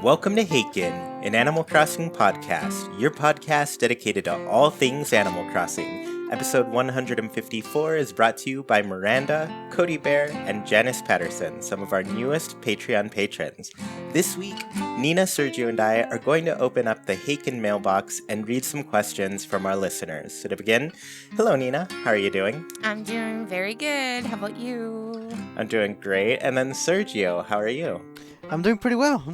Welcome to Haken, an Animal Crossing podcast, your podcast dedicated to all things Animal Crossing. Episode 154 is brought to you by Miranda, Cody Bear, and Janice Patterson, some of our newest Patreon patrons. This week, Nina, Sergio, and I are going to open up the Haken mailbox and read some questions from our listeners. So to begin, hello Nina, how are you doing? I'm doing very good. How about you? I'm doing great. And then Sergio, how are you? I'm doing pretty well.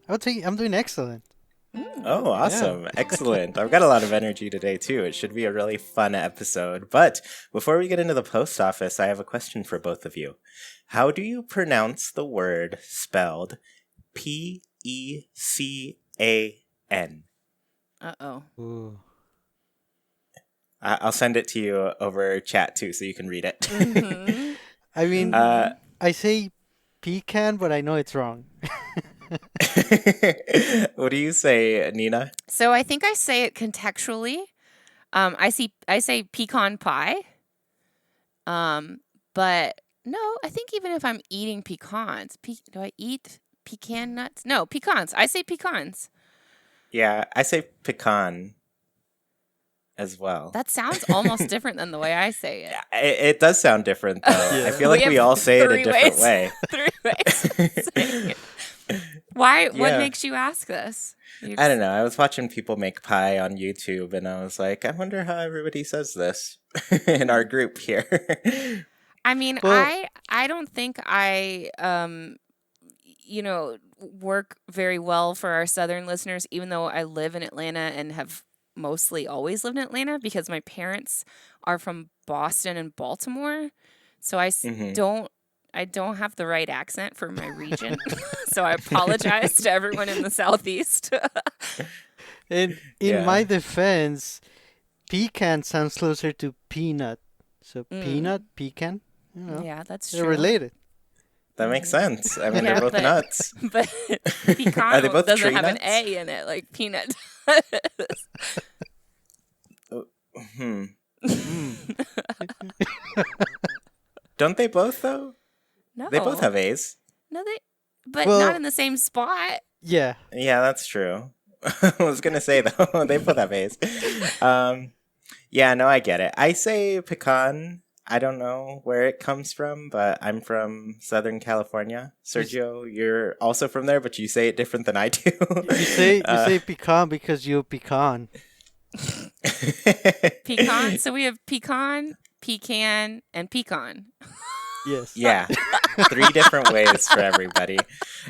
I would say I'm doing excellent. Oh, awesome. Yeah. Excellent. I've got a lot of energy today, too. It should be a really fun episode. But before we get into the post office, I have a question for both of you. How do you pronounce the word spelled Pecan? Uh-oh. Ooh. I'll send it to you over chat, too, so you can read it. Mm-hmm. I mean, I say pecan, but I know it's wrong. What do you say, Nina? So I think I say it contextually. I say pecan pie. But no, I think even if I'm eating pecans, do I eat pecan nuts? No, pecans. I say pecans. Yeah, I say pecan as well. That sounds almost different than the way I say it. It does sound different, though. Yeah. I feel like we all say it a different way. 3 ways of saying it. Why? Yeah. What makes you ask this? I don't know. I was watching people make pie on YouTube, and I was like, I wonder how everybody says this in our group here. I mean, Well, I don't think I work very well for our southern listeners, even though I live in Atlanta and have mostly always lived in Atlanta because my parents are from Boston and Baltimore. So I don't have the right accent for my region. So I apologize to everyone in the Southeast. in my defense, pecan sounds closer to peanut. So peanut, pecan, Yeah, that's they're true. related. That makes sense. I mean, Yeah, they're both nuts. But pecan Are they both doesn't tree have an nuts? A in it like peanut. Don't they both, though? No. They both have A's. No, but Well- not in the same spot. Yeah. Yeah, that's true. I was going to say, though, they both have A's. Yeah, no, I get it. I say pecan. I don't know where it comes from, but I'm from Southern California. Sergio, you're also from there, but you say it different than I do. You say pecan because you're pecan. Pecan. So we have pecan, pecan, and pecan. Yes. Yeah, 3 different ways for everybody.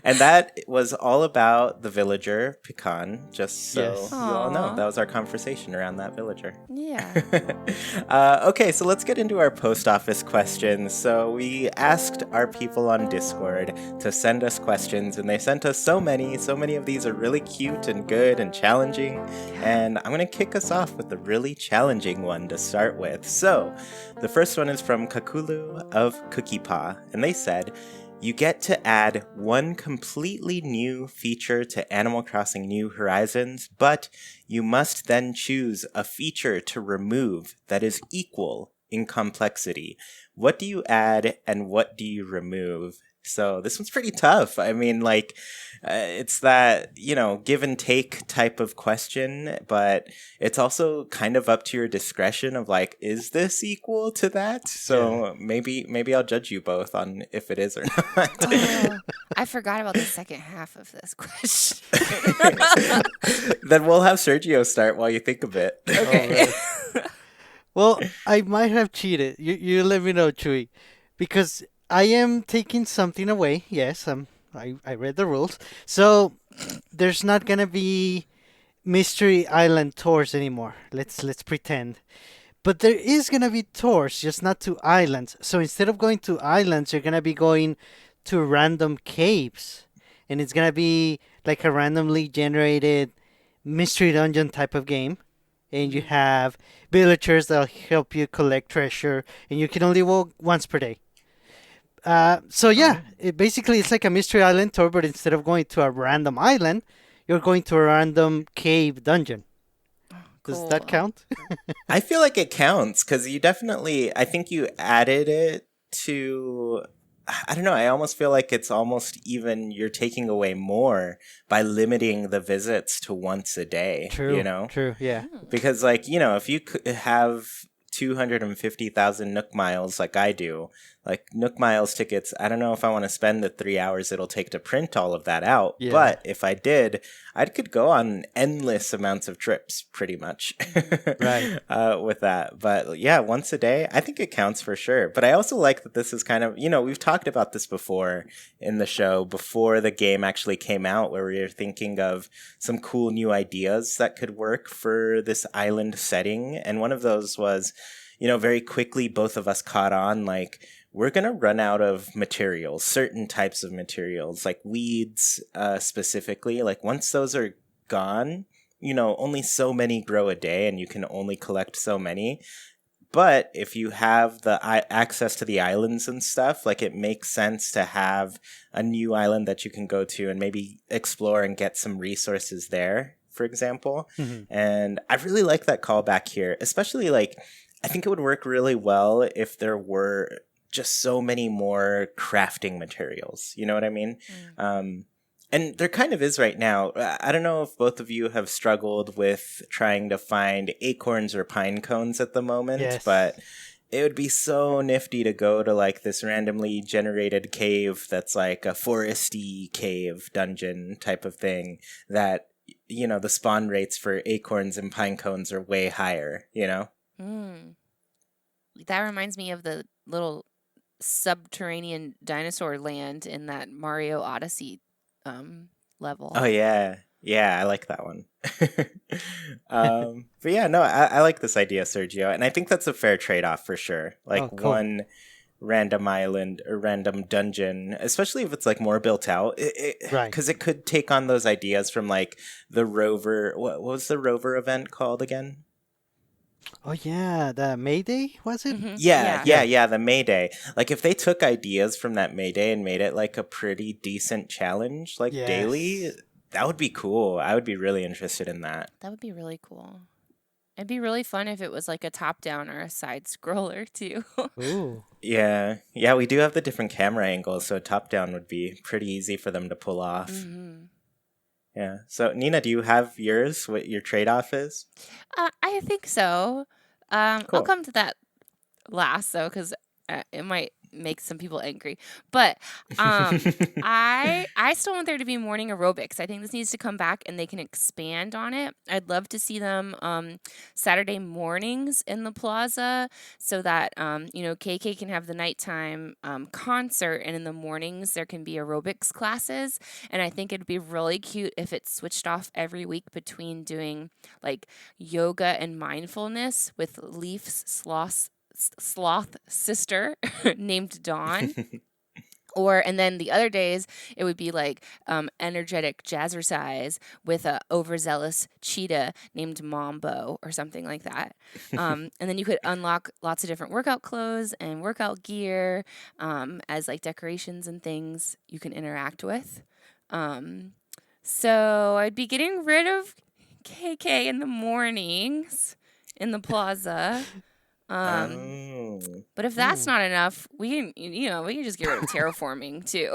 And that was all about the villager, Pecan, just so Yes. you all know. Aw. That was our conversation around that villager. Yeah. Okay, so let's get into our post office questions. So we asked our people on Discord to send us questions, and they sent us so many. So many of these are really cute and good and challenging. And I'm going to kick us off with a really challenging one to start with. So the first one is from Kakulu of Cookie Paw, and they said, you get to add one completely new feature to Animal Crossing New Horizons, but you must then choose a feature to remove that is equal in complexity. What do you add and what do you remove? So this one's pretty tough. I mean, like, it's that, give and take type of question, but it's also kind of up to your discretion of like, is this equal to that? So maybe I'll judge you both on if it is or not. Oh, I forgot about the second half of this question. Then we'll have Sergio start while you think of it. Okay. Well, I might have cheated. You let me know, Chuy, because I am taking something away. Yes, I read the rules. So there's not gonna be Mystery Island tours anymore. Let's pretend. But there is gonna be tours, just not to islands. So instead of going to islands, you're gonna be going to random caves, and it's gonna be like a randomly generated mystery dungeon type of game. And you have villagers that'll help you collect treasure, and you can only walk once per day. It's like a mystery island tour, but instead of going to a random island, you're going to a random cave dungeon. Does that Cool. count? I feel like it counts because I think you added it to I don't know. I almost feel like it's almost even you're taking away more by limiting the visits to once a day, you True. know? True. Yeah. Because, like, you know, if you have 250,000 Nook miles like I do, like Nook miles tickets, I don't know if I want to spend the 3 hours it'll take to print all of that out. Yeah. But if I did, I could go on endless amounts of trips, pretty much, Right. with that. But yeah, once a day, I think it counts for sure. But I also like that this is kind of, you know, we've talked about this before in the show, before the game actually came out, where we were thinking of some cool new ideas that could work for this island setting. And one of those was, you know, very quickly, both of us caught on, like, we're going to run out of materials, certain types of materials, like weeds specifically. Like, once those are gone, you know, only so many grow a day and you can only collect so many. But if you have the access to the islands and stuff, like, it makes sense to have a new island that you can go to and maybe explore and get some resources there, for example. Mm-hmm. And I really like that callback here, especially, like, I think it would work really well if there were just so many more crafting materials. You know what I mean? And there kind of is right now. I don't know if both of you have struggled with trying to find acorns or pine cones at the moment, Yes. but it would be so nifty to go to, like, this randomly generated cave that's like a foresty cave dungeon type of thing that, you know, the spawn rates for acorns and pine cones are way higher, you know? That reminds me of the little subterranean dinosaur land in that Mario Odyssey level. Oh, yeah. Yeah, I like that one. But yeah, no, I like this idea, Sergio. And I think that's a fair trade-off for sure. Like, Oh, cool. one random island or random dungeon, especially if it's, like, more built out. Right. Because it could take on those ideas from, like, the rover. What was the rover event called again? Oh yeah, the Mayday, was it? Yeah, the Mayday. Like, if they took ideas from that Mayday and made it, like, a pretty decent challenge, like, Yes. daily, that would be cool. I would be really interested in that. That would be really cool. It'd be really fun if it was like a top-down or a side scroller too. Ooh. Yeah, we do have the different camera angles, so top-down would be pretty easy for them to pull off. Yeah. So, Nina, do you have yours, what your trade-off is? I think so. I'll Cool. come to that last though, because it might make some people angry. But I still want there to be morning aerobics. I think this needs to come back and they can expand on it. I'd love to see them Saturday mornings in the plaza so that you know, KK can have the nighttime concert, and in the mornings there can be aerobics classes. And I think it'd be really cute if it switched off every week between doing like yoga and mindfulness with Leaf's sloth sister named Dawn. And then the other days it would be like energetic jazzercise with a overzealous cheetah named Mambo or something like that. And then you could unlock lots of different workout clothes and workout gear as like decorations and things you can interact with. So I'd be getting rid of KK in the mornings in the plaza. But if that's not enough, we can, you know, we can just get rid of terraforming too.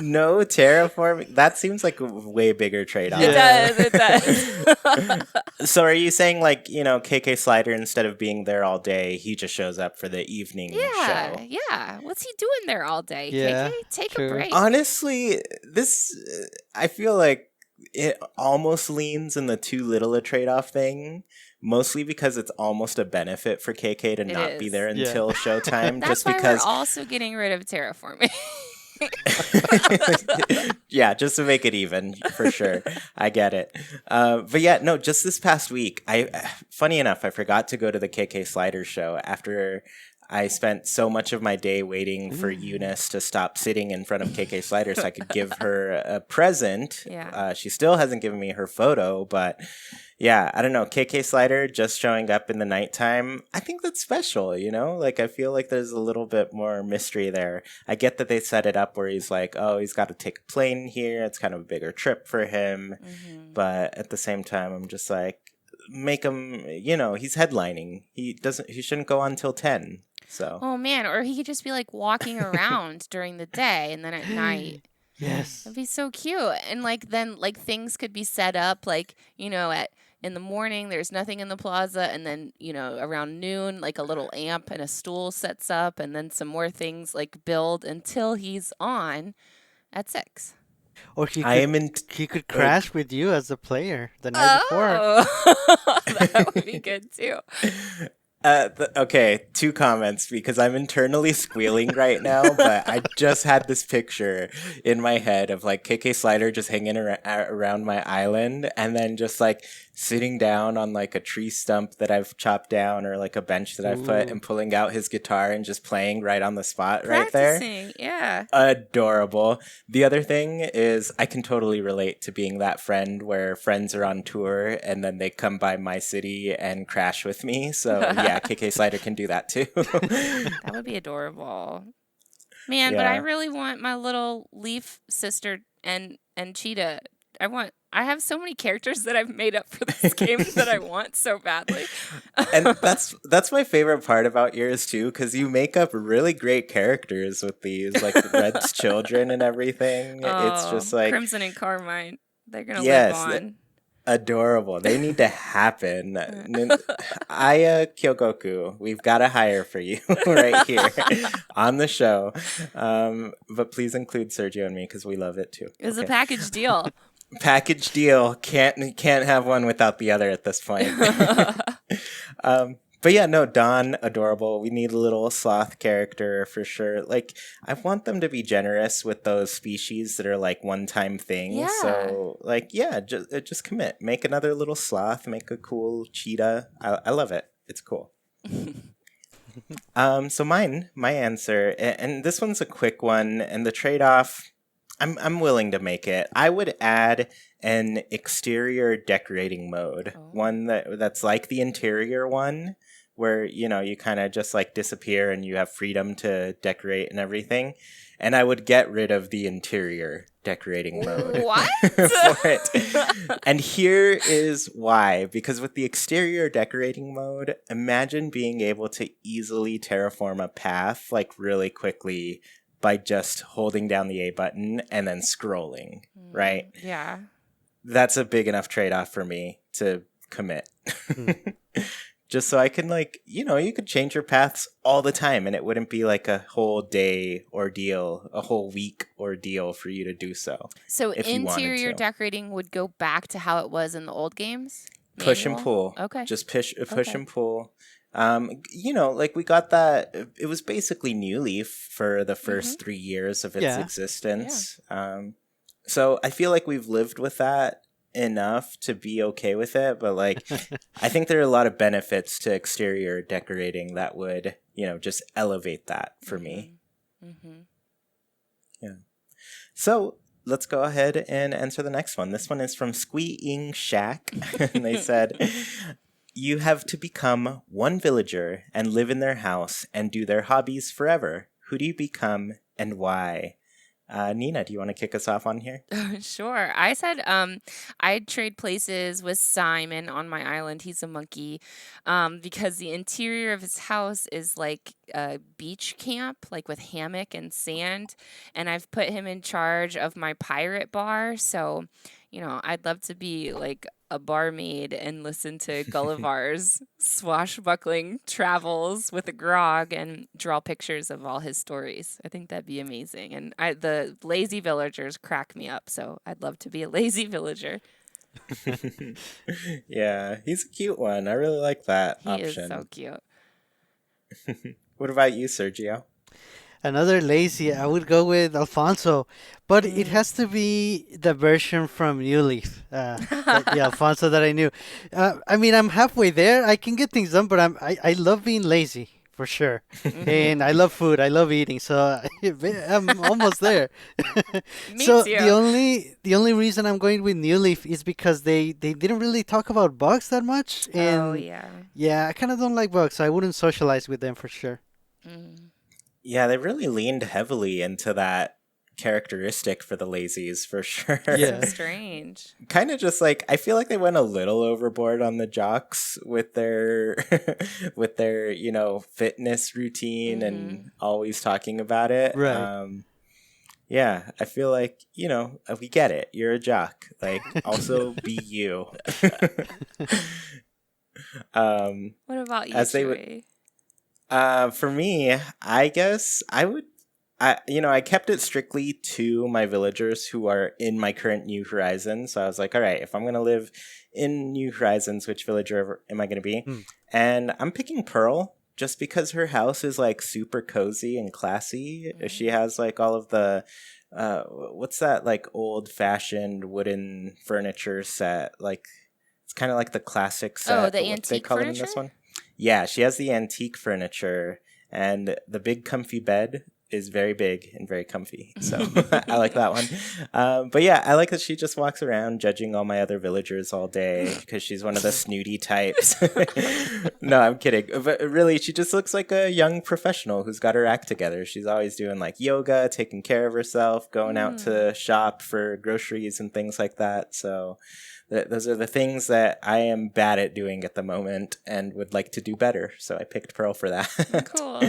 No terraforming? That seems like a way bigger trade-off. It does. So are you saying, like, you know, KK Slider, instead of being there all day, he just shows up for the evening show? Yeah. What's he doing there all day? Yeah, KK, take true. a break. Honestly, this, I feel like it almost leans in the too little a trade-off thing, mostly because it's almost a benefit for KK to not be is. there Yeah. until showtime. That's just why because we're also getting rid of terraforming. Yeah, just to make it even, for sure. I get it. But yeah, no, just this past week, funny enough, I forgot to go to the KK Slider show after I spent so much of my day waiting for Eunice to stop sitting in front of KK Slider so I could give her a present. Yeah. She still hasn't given me her photo, but yeah, I don't know. KK Slider just showing up in the nighttime, I think that's special, you know? Like, I feel like there's a little bit more mystery there. I get that they set it up where he's like, oh, he's got to take a plane here. It's kind of a bigger trip for him. But at the same time, I'm just like, make him, he's headlining. He shouldn't go on till 10. So. Oh man, or he could just be like walking around during the day and then at night. Yes. That'd be so cute. And like then like things could be set up like, at in the morning there's nothing in the plaza and then, around noon like a little amp and a stool sets up and then some more things like build until he's on at 6. Or he could crash with you as a player the night before. That would be good too. Okay, 2 comments because I'm internally squealing right now, but I just had this picture in my head of like KK Slider just hanging around my island and then just like sitting down on like a tree stump that I've chopped down or like a bench that I've put and pulling out his guitar and just playing right on the spot right there. Yeah. Adorable. The other thing is I can totally relate to being that friend where friends are on tour and then they come by my city and crash with me. So yeah, KK Slider can do that too. That would be adorable. Man, but I really want my little leaf sister and Cheetah. I have so many characters that I've made up for this game that I want so badly. And that's my favorite part about yours too, because you make up really great characters with these, like Red's children and everything. It's just like Crimson and Carmine. They're gonna live on. Adorable. They need to happen. Aya Kyogoku, we've got a hire for you right here on the show. But please include Sergio and me because we love it too. It's a package deal. Package deal. Can't have one without the other at this point. But yeah, no, Dawn, adorable. We need a little sloth character for sure. Like, I want them to be generous with those species that are like one-time things. Yeah. So, like, yeah, just commit. Make another little sloth. Make a cool cheetah. I love it. It's cool. So my answer, and this one's a quick one, and the trade-off, I'm willing to make it. I would add an exterior decorating mode, one that's like the interior one, where you kind of just like disappear and you have freedom to decorate and everything. And I would get rid of the interior decorating mode. What? For it. And here is why. Because with the exterior decorating mode, imagine being able to easily terraform a path like really quickly by just holding down the A button and then scrolling, right? Yeah. That's a big enough trade-off for me to commit. Just so I can, like, you could change your paths all the time and it wouldn't be like a whole day ordeal, a whole week ordeal for you to do so. So interior decorating would go back to how it was in the old games? Push and pull. Okay. Just push and pull. Like we got that. It was basically New Leaf for the first 3 years of its existence. Yeah. So I feel like we've lived with that enough to be okay with it. But like, I think there are a lot of benefits to exterior decorating that would, just elevate that for me. Mm-hmm. Yeah. So let's go ahead and answer the next one. This one is from Squeeing Shack. And they said, you have to become one villager and live in their house and do their hobbies forever. Who do you become and why? Nina, do you want to kick us off on here? Sure. I said I'd trade places with Simon on my island. He's a monkey because the interior of his house is like a beach camp, like with hammock and sand. And I've put him in charge of my pirate bar. So, I'd love to be like a barmaid and listen to Gulliver's swashbuckling travels with a grog and draw pictures of all his stories. I think that'd be amazing. And the lazy villagers crack me up, so I'd love to be a lazy villager. Yeah, he's a cute one. I really like that option. He is so cute. What about you, Sergio? Another lazy, I would go with Alfonso, but it has to be the version from New Leaf, the Alfonso that I knew. I'm halfway there. I can get things done, but I love being lazy for sure, and I love food. I love eating, so I'm almost there. Me so too. the only reason I'm going with New Leaf is because they didn't really talk about bugs that much, and I kind of don't like bugs, so I wouldn't socialize with them for sure. Yeah, they really leaned heavily into that characteristic for the lazies for sure. Yeah. So strange. Kind of just like I feel like they went a little overboard on the jocks with their with their, fitness routine and always talking about it. Right. Yeah, I feel like, we get it. You're a jock. Like, also be you. What about you, as they would Chuy? For me, I guess I kept it strictly to my villagers who are in my current New Horizons. So I was like, all right, if I'm going to live in New Horizons, which villager am I going to be? Hmm. And I'm picking Pearl just because her house is like super cozy and classy. She has like all of the, what's that like old fashioned wooden furniture set? Like, it's kind of like the classic set. Oh, the but what they antique call it in furniture? this one? Yeah, she has the antique furniture, and the big comfy bed is very big and very comfy. So I like that one. But yeah, I like that she just walks around judging all my other villagers all day because she's one of the snooty types. No, I'm kidding. But really, she just looks like a young professional who's got her act together. She's always doing like yoga, taking care of herself, going out to shop for groceries and things like that. So those are the things that I am bad at doing at the moment and would like to do better. So I picked Pearl for that. Cool.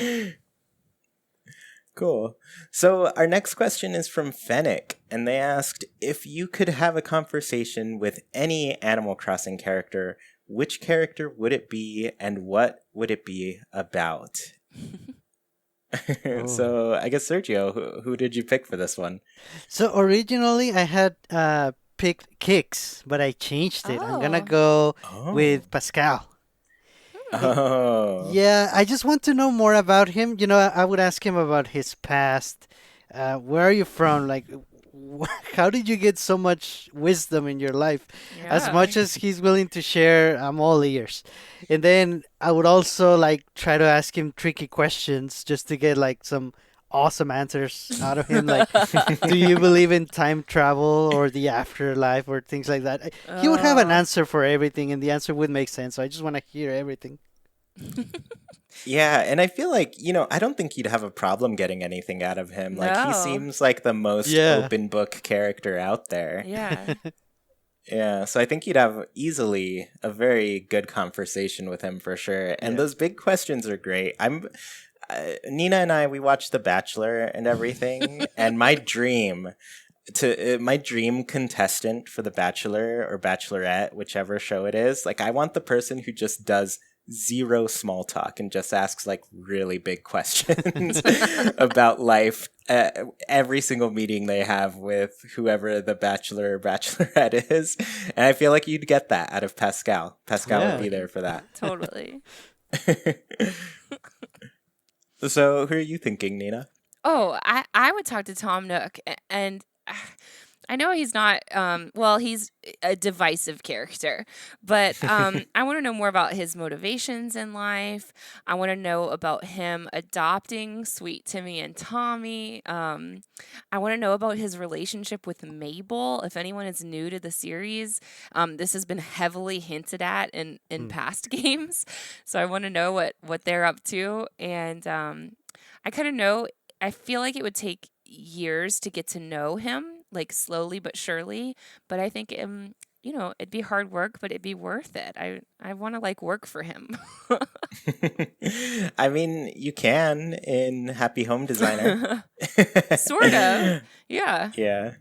Cool. So our next question is from Fennec, and they asked, if you could have a conversation with any Animal Crossing character, which character would it be and what would it be about? So I guess Sergio, who did you pick for this one? So originally I had picked Kicks, but I changed it. I'm gonna Oh. go Oh. with Pascal. Oh. Yeah, I just want to know more about him. I would ask him about his past. Where are you from? Like, how did you get so much wisdom in your life? As Yeah. much as he's willing to share, I'm all ears. And then I would also like try to ask him tricky questions just to get like some awesome answers out of him. Like, do you believe in time travel or the afterlife or things like that? He would have an Oh. answer for everything, and the answer would make sense. So I just want to hear everything. Yeah, and I feel like, I don't think you'd have a problem getting anything out of him. Like, he No. seems like the most Yeah. open book character out there. Yeah. Yeah, so I think you'd have easily a very good conversation with him for sure. And Yeah. those big questions are great. Nina and I, we watched The Bachelor and everything, and my dream contestant for The Bachelor or Bachelorette, whichever show it is, like I want the person who just does zero small talk and just asks like really big questions about life every single meeting they have with whoever the Bachelor or Bachelorette is. And I feel like you'd get that out of Pascal. Pascal would be Yeah. there for that. Totally. So who are you thinking, Nina? Oh, I would talk to Tom Nook, and I know he's not. Well, he's a divisive character, but I want to know more about his motivations in life. I want to know about him adopting Sweet Timmy and Tommy. I want to know about his relationship with Mabel. If anyone is new to the series, this has been heavily hinted at in past games, so I want to know what they're up to, and I kind of know. I feel like it would take years to get to know him, like slowly but surely. But I think, it'd be hard work, but it'd be worth it. I want to like work for him. I mean, you can in Happy Home Designer. Sort of. Yeah. Yeah.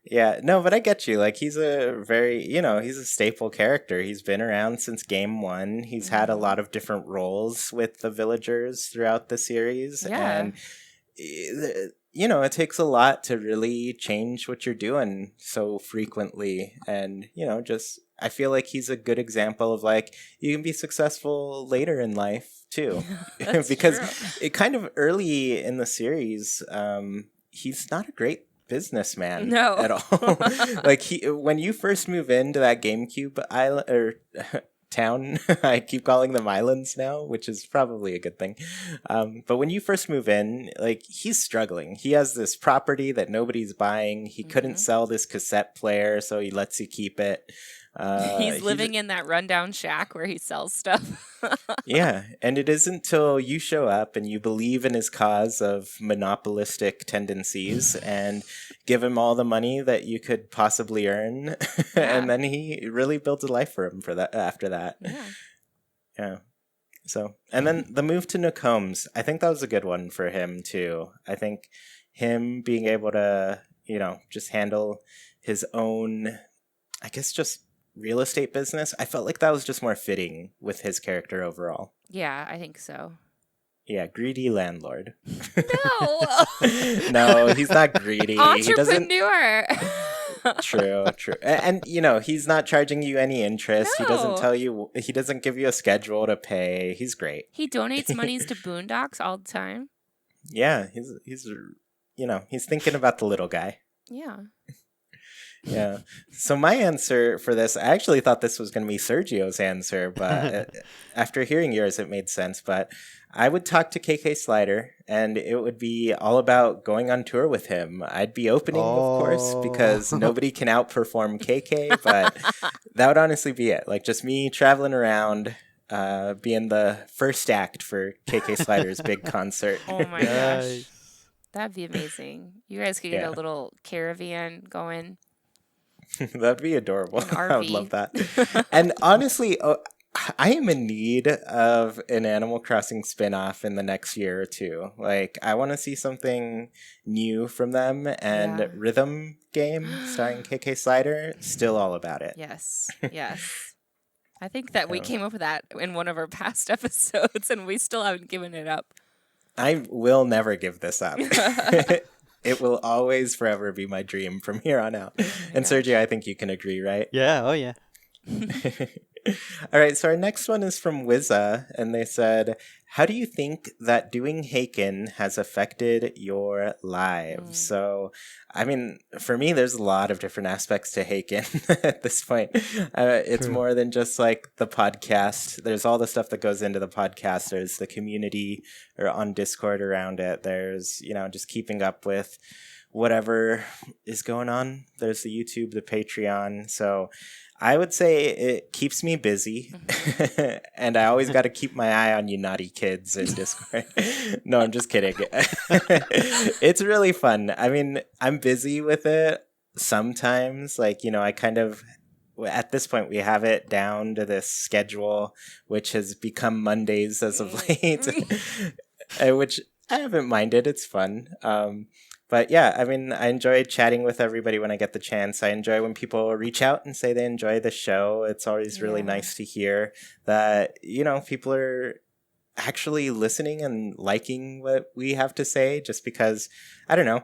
Yeah, no, but I get you. Like, he's a very, he's a staple character. He's been around since game one. He's had a lot of different roles with the villagers throughout the series. Yeah. And, it takes a lot to really change what you're doing so frequently. And, I feel like he's a good example of like, you can be successful later in life too. That's because true. it kind of early in the series, he's not a great businessman No. at all. Like when you first move into that GameCube island or town, I keep calling them islands now, which is probably a good thing. But when you first move in, like he's struggling. He has this property that nobody's buying. He couldn't sell this cassette player, so he lets you keep it. He's He living in that rundown shack where he sells stuff. Yeah, and it isn't till you show up and you believe in his cause of monopolistic tendencies and give him all the money that you could possibly earn, Yeah. and then he really builds a life for him for that after that. Yeah. Yeah. So, and then the move to Nokomes, I think that was a good one for him too. I think him being able to, just handle his own, I guess, just real estate business, I felt like that was just more fitting with his character overall. Yeah, I think so. Yeah, greedy landlord. No. No, he's not greedy. He doesn't. Entrepreneur. True. And he's not charging you any interest. He doesn't No. tell you. He doesn't give you a schedule to pay. He's great. He donates monies to Boondocks all the time. Yeah, he's thinking about the little guy. Yeah. Yeah. So my answer for this, I actually thought this was going to be Sergio's answer, but after hearing yours, it made sense. But I would talk to KK Slider, and it would be all about going on tour with him. I'd be opening, of course, because nobody can outperform KK, but that would honestly be it. Like, just me traveling around, being the first act for KK Slider's big concert. Oh my gosh. That'd be amazing. You guys could get a little caravan going. That'd be adorable. I would RV. love that. And honestly, I am in need of an Animal Crossing spin-off in the next year or two. Like, I want to see something new from them, and Yeah. Rhythm game starring KK Slider, still all about it. Yes. I think that we came up with that in one of our past episodes, and we still haven't given it up. I will never give this up. It will always forever be my dream from here on out. And Sergio, I think you can agree, right? Yeah, oh yeah. All right, so our next one is from Wizza, and they said, how do you think that doing Haken has affected your lives? So, I mean, for me, there's a lot of different aspects to Haken at this point. It's more than just like the podcast. There's all the stuff that goes into the podcast. There's the community or on Discord around it. There's, just keeping up with whatever is going on. There's the YouTube, the Patreon. So I would say it keeps me busy, and I always got to keep my eye on you naughty kids in Discord. No, I'm just kidding. It's really fun. I mean, I'm busy with it sometimes. Like, I kind of, at this point, we have it down to this schedule, which has become Mondays as of late, which I haven't minded. It's fun. But yeah, I mean, I enjoy chatting with everybody when I get the chance. I enjoy when people reach out and say they enjoy the show. It's always really nice to hear that, people are actually listening and liking what we have to say, just because, I don't know,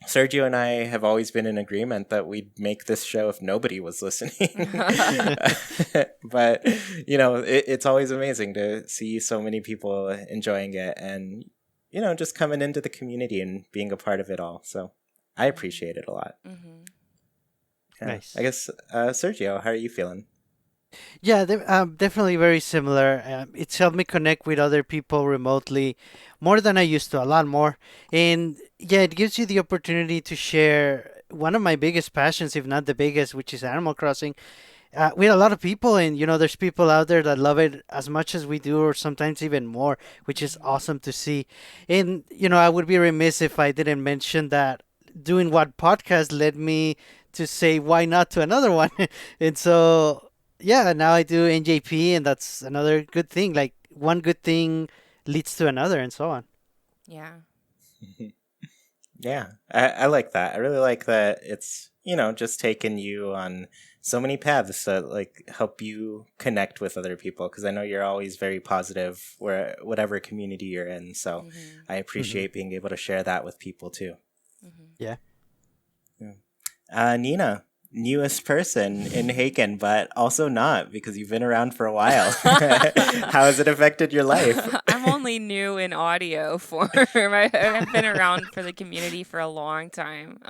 Sergio and I have always been in agreement that we'd make this show if nobody was listening. But, it's always amazing to see so many people enjoying it and, just coming into the community and being a part of it all. So I appreciate it a lot. Mm-hmm. Yeah. Nice. I guess, Sergio, how are you feeling? Yeah, definitely very similar. It's helped me connect with other people remotely more than I used to, a lot more. And yeah, it gives you the opportunity to share one of my biggest passions, if not the biggest, which is Animal Crossing. With a lot of people, and there's people out there that love it as much as we do, or sometimes even more, which is awesome to see. And I would be remiss if I didn't mention that doing what podcast led me to say why not to another one. And so yeah, now I do NJP, and that's another good thing. Like, one good thing leads to another, and so on. Yeah. Yeah, I like that. I really like that it's, just taking you on so many paths to like help you connect with other people, because I know you're always very positive whatever community you're in. So I appreciate being able to share that with people too. Yeah. Nina, newest person in Haken, but also not, because you've been around for a while. How has it affected your life? I'm only new in audio form. I've been around for the community for a long time.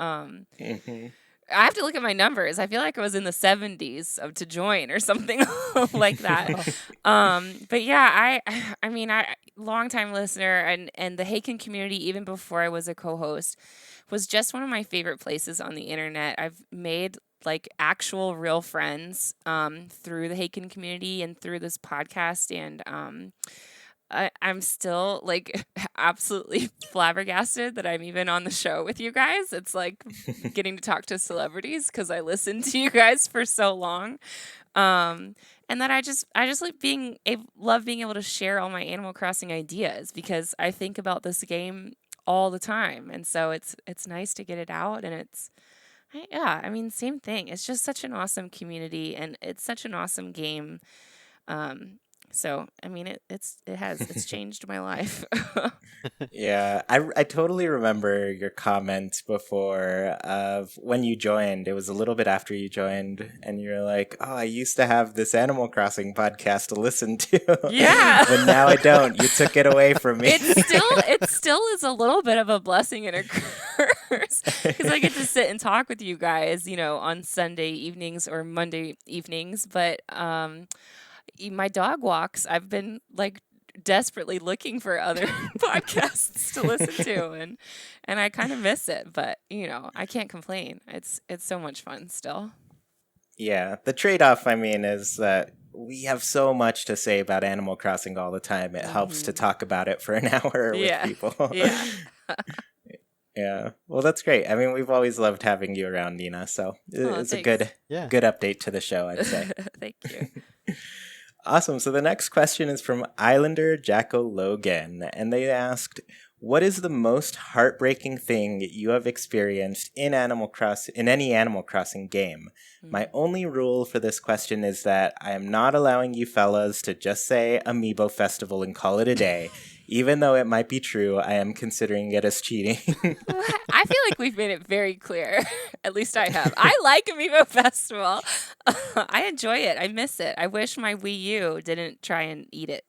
I have to look at my numbers. I feel like I was in the 70s to join or something like that. But yeah, I mean, long time listener, and the Haken community, even before I was a co-host, was just one of my favorite places on the internet. I've made like actual real friends through the Haken community and through this podcast. And I'm still like absolutely flabbergasted that I'm even on the show with you guys. It's like getting to talk to celebrities because I listened to you guys for so long. And that I just like love being able to share all my Animal Crossing ideas because I think about this game all the time. And so it's nice to get it out, and I mean, same thing. It's just such an awesome community, and it's such an awesome game. So I mean, it's changed my life. Yeah, I totally remember your comment before of when you joined. It was a little bit after you joined, and you're like, "Oh, I used to have this Animal Crossing podcast to listen to, Yeah. but now I don't. You took it away from me." It still is a little bit of a blessing and a curse because I get to sit and talk with you guys, on Sunday evenings or Monday evenings. But my dog walks. I've been like desperately looking for other podcasts to listen to, and I kind of miss it, but I can't complain. It's so much fun still. Yeah, the trade-off, I mean, is that we have so much to say about Animal Crossing all the time. It helps to talk about it for an hour with people. Yeah. Yeah. Well, that's great. I mean, we've always loved having you around, Nina, so it's a good update to the show, I'd say. Thank you. Awesome. So the next question is from Islander Jacko Logan, and they asked, "What is the most heartbreaking thing you have experienced in any Animal Crossing game?" My only rule for this question is that I am not allowing you fellas to just say Amiibo Festival and call it a day. Even though it might be true, I am considering it as cheating. I feel like we've made it very clear. At least I have. I like Amiibo Festival. I enjoy it. I miss it. I wish my Wii U didn't try and eat it.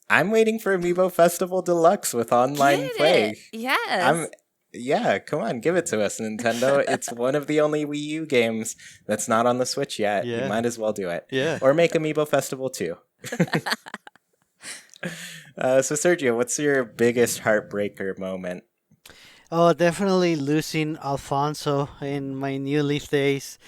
I'm waiting for Amiibo Festival Deluxe with online play. Yes. Yeah, come on, give it to us, Nintendo. It's one of the only Wii U games that's not on the Switch yet. Yeah. You might as well do it. Yeah. Or make Amiibo Festival 2. So Sergio, what's your biggest heartbreaker moment? Oh, definitely losing Alfonso in my New Leaf days.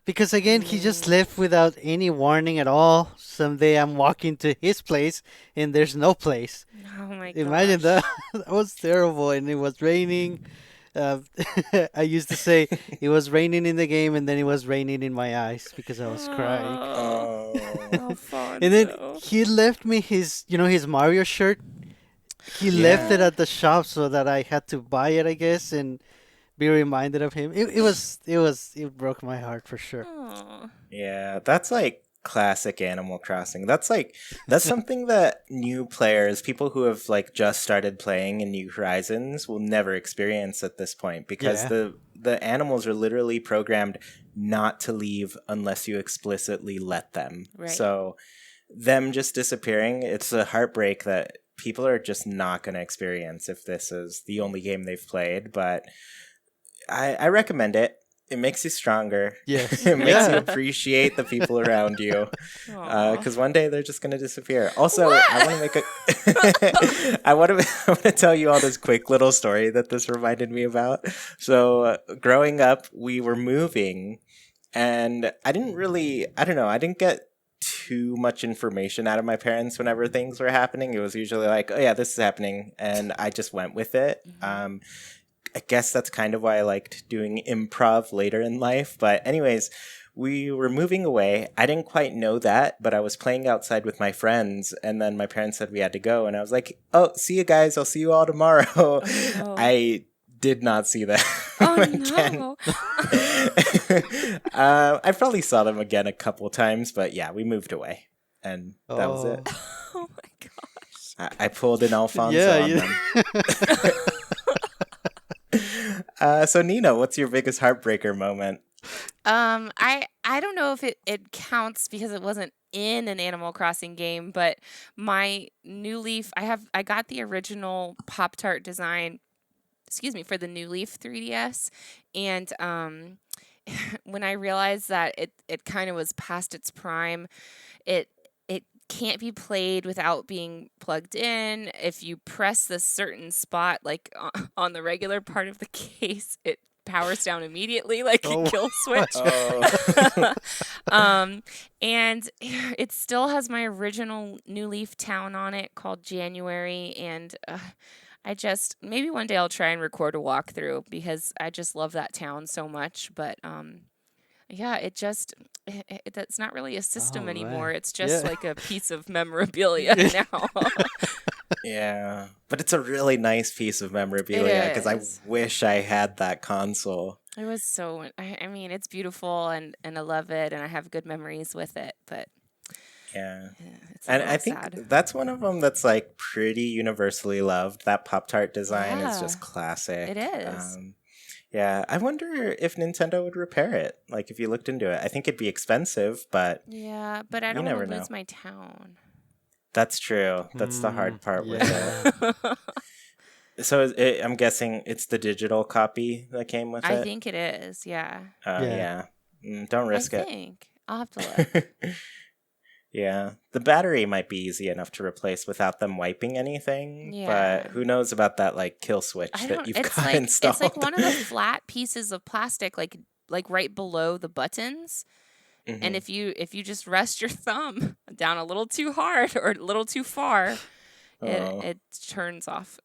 Because again, he just left without any warning at all. Someday I'm walking to his place and there's no place. Oh my god. Imagine that. That was terrible. And it was raining. I used to say it was raining in the game and then it was raining in my eyes because I was crying. Oh. Alfonso. And then he left me his Mario shirt. He left it at the shop so that I had to buy it, I guess, and be reminded of him. It broke my heart for sure. Aw. Yeah, that's like classic Animal Crossing. That's something that new players, people who have like just started playing in New Horizons, will never experience at this point because the animals are literally programmed not to leave unless you explicitly let them. Right. So them just disappearing, it's a heartbreak that people are just not going to experience if this is the only game they've played. But I recommend it. It makes you stronger. Yes. It makes you appreciate the people around you. Aw. Because one day they're just going to disappear. Also, I want to make a... I want to tell you all this quick little story that this reminded me about. So growing up, we were moving, and I didn't get too much information out of my parents whenever things were happening. It was usually like, oh yeah, this is happening, and I just went with it. I guess that's kind of why I liked doing improv later in life. But anyways, we were moving away. I didn't quite know that, but I was playing outside with my friends, and then my parents said we had to go, and I was like, oh, see you guys, I'll see you all tomorrow. Oh. I did not see them again. No. I probably saw them again a couple times, but yeah, we moved away, and that was it. Oh my gosh. I pulled an Alfonso on them. So Nina, what's your biggest heartbreaker moment? I don't know if it counts because it wasn't in an Animal Crossing game, but my New Leaf, I got the original Pop-Tart design, for the New Leaf 3DS, and when I realized that it kind of was past its prime, it can't be played without being plugged in. If you press this certain spot, like on the regular part of the case, it powers down immediately, like a Oh. kill switch. Oh. And it still has my original New Leaf town on it called January. And maybe one day I'll try and record a walkthrough because I just love that town so much. But yeah, that's not really a system Oh, anymore. man. It's just Yeah. like a piece of memorabilia now. Yeah, but it's a really nice piece of memorabilia because I is. wish I had that console. It was I mean, it's beautiful and I love it and I have good memories with it, but Yeah. it's a And little I think sad. that's one of them that's like pretty universally loved. That Pop-Tart design is Yeah, just classic. it is. Yeah, I wonder if Nintendo would repair it. Like if you looked into it, I think it'd be expensive, but Yeah, but I you don't never want to know. lose my town. That's true. That's the hard part with Yeah. it. So I'm guessing it's the digital copy that came with I it. think it is, yeah. Oh Yeah. yeah. Don't risk I it. think. I'll have to look. Yeah, the battery might be easy enough to replace without them wiping anything, Yeah. but who knows about that like kill switch I that don't you've it's got like installed. it's like one of the flat pieces of plastic like right below the buttons. And Mhm. if you just rest your thumb down a little too hard or a little too far, Oh, it turns off.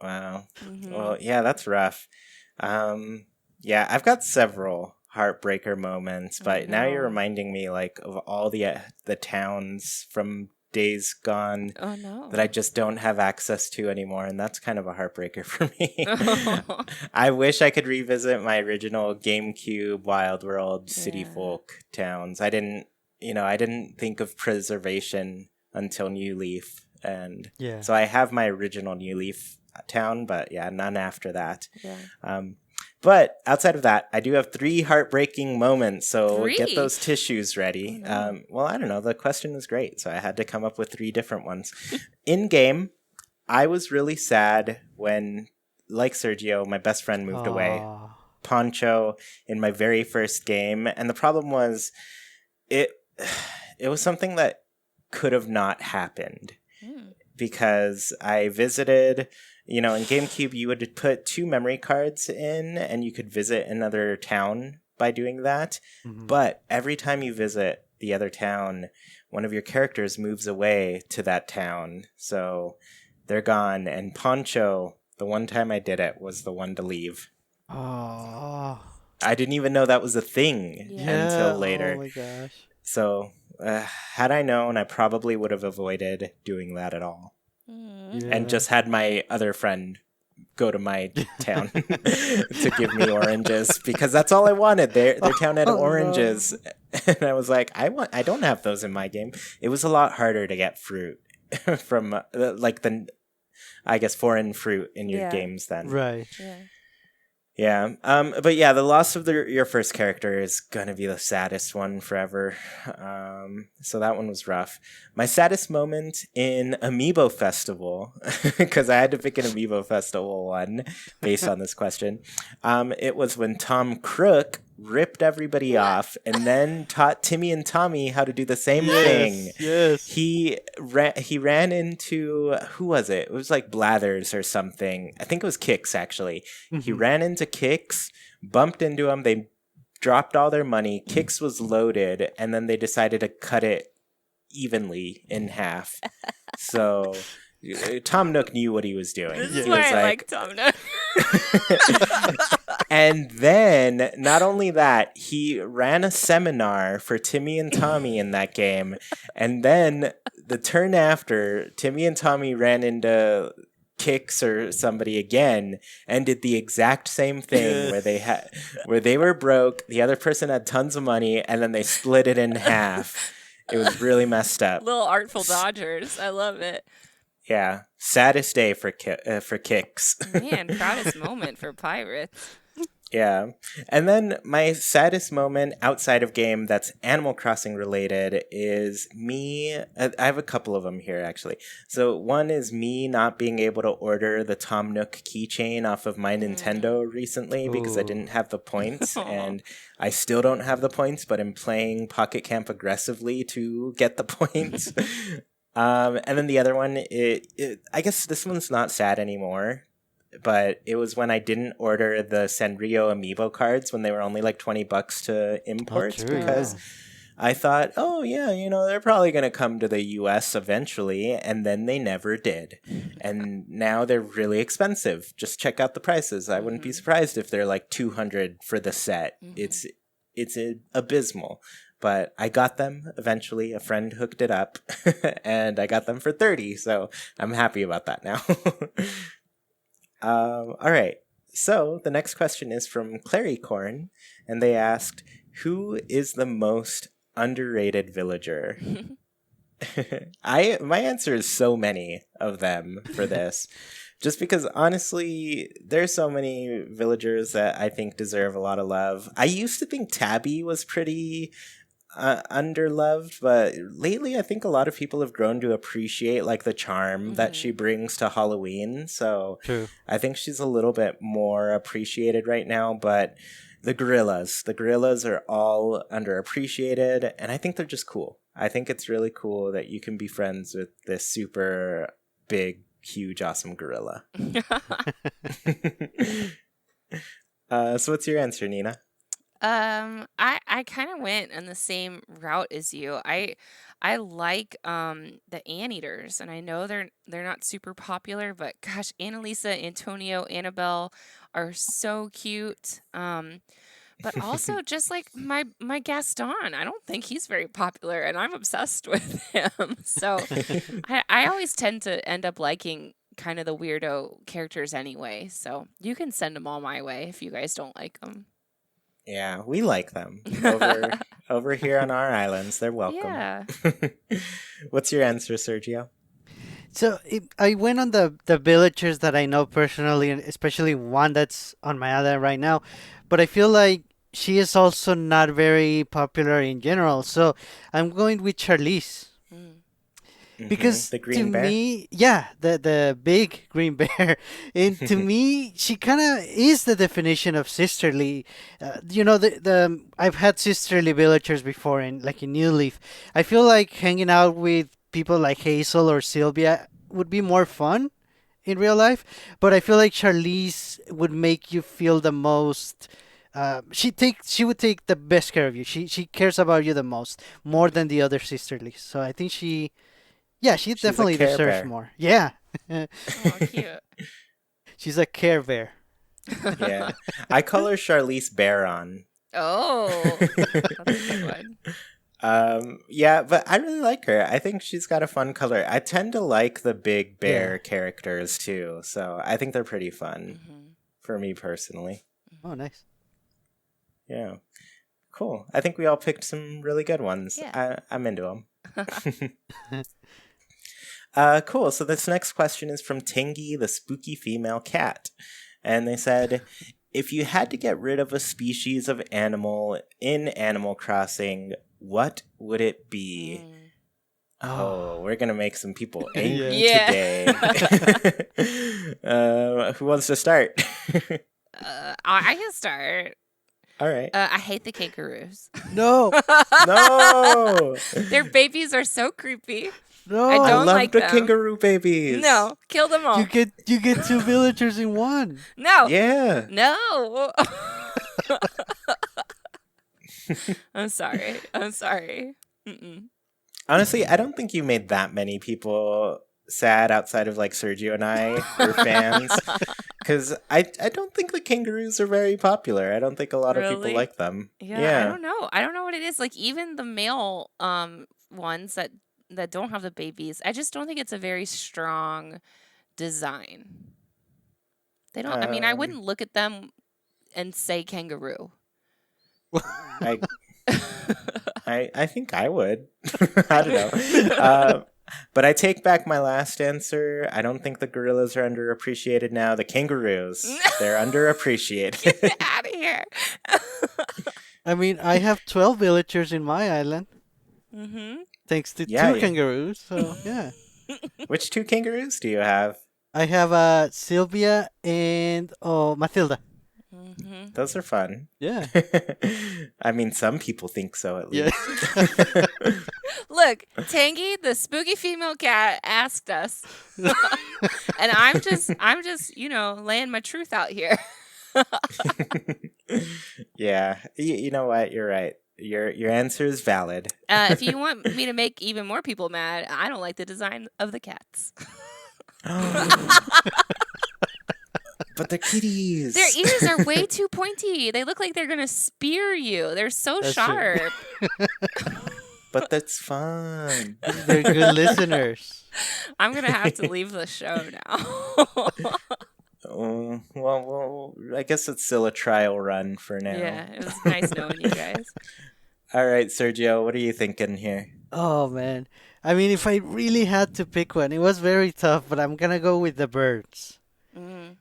wow. Mhm. Well, yeah, that's rough. Yeah, I've got several heartbreaker moments, but now you're no. reminding me like of all the towns from days gone Oh no. that I just don't have access to anymore, and that's kind of a heartbreaker for me. I wish I could revisit my original GameCube Wild World City Yeah. Folk towns. I didn't think of preservation until New Leaf, and Yeah. so I have my original New Leaf town, but yeah, none after that. Yeah. But outside of that, I do have 3 heartbreaking moments, so 3? get those tissues ready. Oh, no. Well, I don't know. The question was great, so I had to come up with 3 different ones. In game, I was really sad when, like Sergio, my best friend moved away. Aw. Poncho in my very first game, and the problem was, it was something that could have not happened Mm. because I visited. In GameCube, you would put 2 memory cards in, and you could visit another town by doing that. Mhm. But every time you visit the other town, one of your characters moves away to that town. So they're gone. And Poncho, the one time I did it, was the one to leave. Oh. I didn't even know that was a thing Yeah. until later. Oh my gosh. So had I known, I probably would have avoided doing that at all. Mm. And just had my other friend go to my town to give me oranges because that's all I wanted. Their town had Oh, no. oranges, and I was like, I don't have those in my game. It was a lot harder to get fruit from I guess foreign fruit in your Yeah. games then. Right. Yeah. Yeah. But yeah, the loss of your first character is gonna be the saddest one forever. So that one was rough. My saddest moment in Amiibo Festival, because I had to pick an Amiibo Festival one based on this question. It was when Tom Crook ripped everybody off and then taught Timmy and Tommy how to do the same thing. Yes. He ran into, who was it? It was like Blathers or something. I think it was Kix actually. He Mhm. ran into Kix, bumped into him. They dropped all their money. Kix was loaded, and then they decided to cut it evenly in half. So Tom Nook knew what he was doing. This He is was why I like Tom Nook. And then, not only that, he ran a seminar for Timmy and Tommy in that game. And then the turn after, Timmy and Tommy ran into Kix or somebody again and did the exact same thing where they were broke, the other person had tons of money, and then they split it in half. It was really messed up. Little artful dodgers. I love it. Yeah, saddest day for Kix. Man, proudest moment for pirates. Yeah. And then my saddest moment outside of game that's Animal Crossing related is me. I have a couple of them here, actually. So one is me not being able to order the Tom Nook keychain off of my Nintendo recently because I Ooh. didn't have the points. Aw. And I still don't have the points, but I'm playing Pocket Camp aggressively to get the points. And then the other one, I guess this one's not sad anymore. but it was when I didn't order the Sanrio amiibo cards when they were only like $20 to import true, because I thought, oh yeah, they're probably going to come to the US eventually, and then they never did. And now they're really expensive. Just check out the prices. I wouldn't be surprised if they're like $200 for the set. It's abysmal. But I got them eventually. A friend hooked it up, and I got them for $30. So I'm happy about that now. All right. So the next question is from Clarycorn, and they asked, "Who is the most underrated villager?" My answer is so many of them for this. Just because, honestly, there's so many villagers that I think deserve a lot of love. I used to think Tabby was pretty underloved, but lately I think a lot of people have grown to appreciate like the charm that she brings to Halloween. So True. I think she's a little bit more appreciated right now, but the gorillas are all underappreciated, and I think they're just cool. I think it's really cool that you can be friends with this super big, huge, awesome gorilla. So what's your answer, Nina? I kind of went on the same route as you. I like the anteaters, and I know they're not super popular, but gosh, Annalisa, Antonio, Annabelle are so cute. But also just like my Gaston, I don't think he's very popular, and I'm obsessed with him. So I always tend to end up liking kind of the weirdo characters anyway. So you can send them all my way if you guys don't like them. Yeah, we like them. Over here on our islands, they're welcome. Yeah. What's your answer, Sergio? So I went on the villagers that I know personally, and especially one that's on my island right now. But I feel like she is also not very popular in general. So I'm going with Charlize. Because the green to bear? me, yeah, the big green bear, and to me, she kind of is the definition of sisterly. The I've had sisterly villagers before, in like in New Leaf. I feel like hanging out with people like Hazel or Sylvia would be more fun in real life, but I feel like Charlize would make you feel the most. She would take the best care of you. She cares about you the most, more than the other sisterlies. So I think she. Yeah, she She's a definitely Care deserves Bear. more. Yeah. Oh, cute. She's a Care Bear. Yeah. I call her Charlize Baron. Oh, that's a good one. Yeah, but I really like her. I think she's got a fun color. I tend to like the big bear characters too, so I think they're pretty fun for me personally. Oh, nice. Yeah. Cool. I think we all picked some really good ones. Yeah. I'm into them. Cool. So this next question is from Tingy, the spooky female cat. And they said, if you had to get rid of a species of animal in Animal Crossing, what would it be? Oh, we're going to make some people angry today. Who wants to start? I can start. All right. I hate the kangaroos. No. No! Their babies are so creepy. No. I I don't love like the them. kangaroo babies. No, kill them all. You get two villagers in one. No. Yeah. No. I'm sorry. Mm-mm. Honestly, I don't think you made that many people sad outside of like Sergio and I were fans. Because I don't think the kangaroos are very popular. I don't think a lot of people Really? like them. Yeah, I don't know. I don't know what it is. Like even the male ones that don't have the babies, I just don't think it's a very strong design. They don't. I mean, I wouldn't look at them and say kangaroo. I think I would. I don't know. But I take back my last answer. I don't think the gorillas are underappreciated now. The kangaroos, they're underappreciated. Get out of here. I mean, I have 12 villagers in my island. Thanks to Yeah, two kangaroos. So, yeah. Which two kangaroos do you have? I have Sylvia and Matilda. Mm-hmm. Those are fun. Yeah. Mm-hmm. I mean, some people think so at Yeah. least. Look, Tangy, the spooky female cat, asked us, and I'm just, laying my truth out here. Yeah, you know what? You're right. Your answer is valid. If you want me to make even more people mad, I don't like the design of the cats. But they're kitties. Their ears are way too pointy. They look like they're gonna spear you. They're so That's true. sharp. But that's fun. They're good listeners. I'm gonna have to leave the show now. Well, I guess it's still a trial run for now. Yeah, it was nice knowing you guys. All right, Sergio, what are you thinking here? Oh man. I mean, if I really had to pick one, it was very tough, but I'm gonna go with the birds. Mm.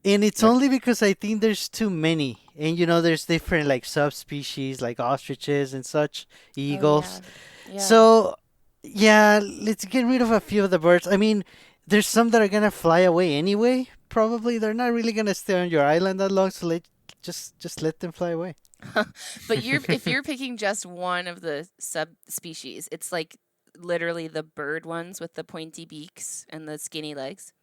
And it's Yeah. only because I think there's too many. And there's different like subspecies like ostriches and such, eagles. Oh, yeah. So, yeah, let's get rid of a few of the birds. I mean, there's some that are gonna fly away anyway. Probably they're not really gonna stay on your island that long, so just let them fly away. But if you're picking just one of the subspecies, it's like literally the bird ones with the pointy beaks and the skinny legs.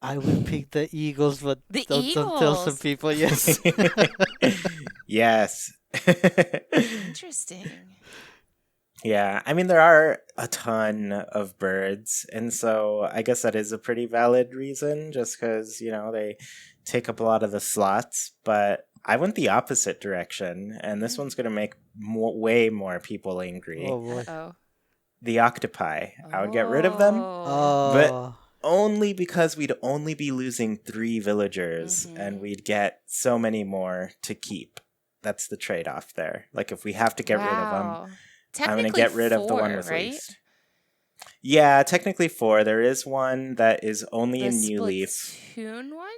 I would pick the eagles, but The don't tell some eagles. people. Yes. Yes. Interesting. Yeah, I mean, there are a ton of birds, and so I guess that is a pretty valid reason, just because, they take up a lot of the slots, but I went the opposite direction, and this one's going to make way more people angry. Oh boy. Oh. The octopi. I would get rid of them, Oh. only because we'd only be losing 3 villagers, and we'd get so many more to keep. That's the trade-off there. Like, if we have to get rid of them, I'm going to get rid of the one with right? least. Yeah, technically 4. There is one that is only The in New Leaf. Splatoon one?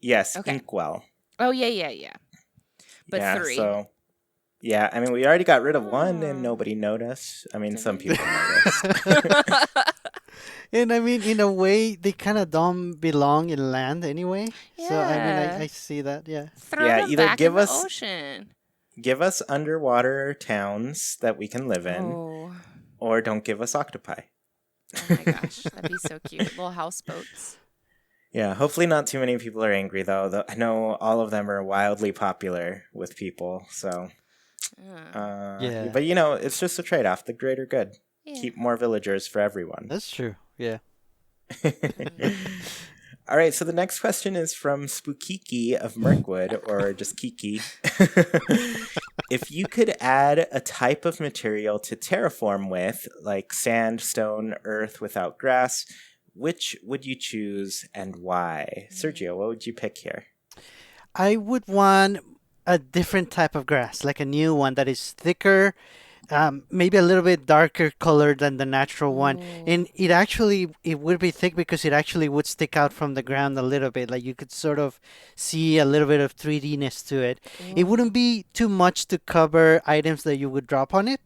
Yes, Okay. Inkwell. Oh, yeah. But yeah, 3. So, yeah, I mean, we already got rid of one Oh. and nobody noticed. I mean, some Didn't. people noticed. And I mean, in a way, they kind of don't belong in land anyway. So I mean, Yeah. I see that. Yeah. Throw Yeah, them either back give in the us- ocean. Give us underwater towns that we can live in, Oh. or don't give us octopi. Oh my gosh, that'd be so cute. Little houseboats. Yeah, hopefully not too many people are angry, though. I know all of them are wildly popular with people, so... Yeah. But, it's just a trade-off. The greater good. Yeah. Keep more villagers for everyone. That's true. Yeah. All right, so the next question is from Spookiki of Mirkwood, or just Kiki. If you could add a type of material to terraform with, like sand, stone, earth without grass, which would you choose and why? Sergio, what would you pick here? I would want a different type of grass, like a new one that is thicker, maybe a little bit darker color than the natural one. And it would be thick because it actually would stick out from the ground a little bit. Like you could sort of see a little bit of 3D-ness to it. It wouldn't be too much to cover items that you would drop on it.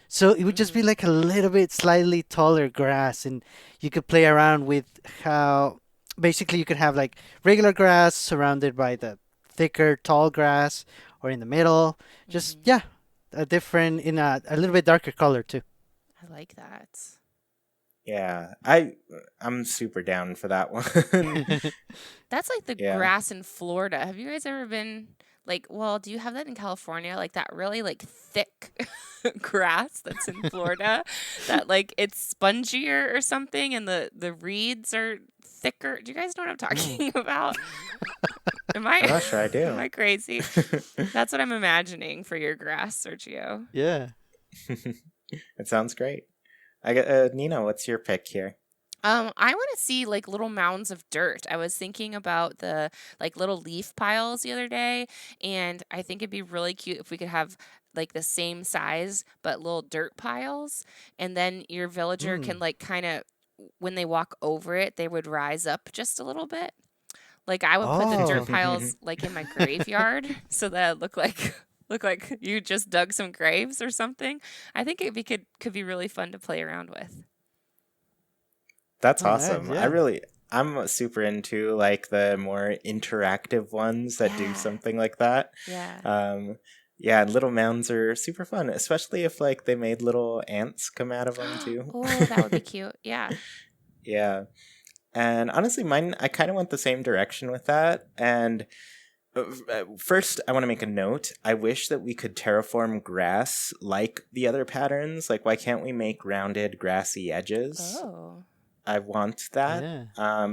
So it would just be like a little bit slightly taller grass, and you could play around with how basically you could have like regular grass surrounded by the thicker tall grass, or in the middle. Just a different in a little bit darker color too. I like that. Yeah, I'm super down for that one. That's like the Yeah. grass in Florida. Have you guys ever been do you have that in California? Like that really thick grass that's in Florida that it's spongier or something, and the reeds are thicker. Do you guys know what I'm talking about? I'm not sure I do. Am I crazy? That's what I'm imagining for your grass, Sergio. Yeah. It sounds great. Nina, what's your pick here? I want to see little mounds of dirt. I was thinking about the little leaf piles the other day, and I think it'd be really cute if we could have the same size but little dirt piles, and then your villager can kind of, when they walk over it, they would rise up just a little bit. I would put the dirt Oh. piles in my graveyard so that it look like you just dug some graves or something. I think could be really fun to play around with. That's Oh, nice, awesome. yeah. I'm super into like the more interactive ones that do Yeah. something like that. Yeah. Yeah, little mounds are super fun, especially if like they made little ants come out of them too. Oh, that would be cute. Yeah. Yeah. And honestly, mine, I kind of went the same direction with that. And first, I want to make a note. I wish that we could terraform grass like the other patterns. Like, why can't we make rounded, grassy edges? Oh. I want that. Yeah.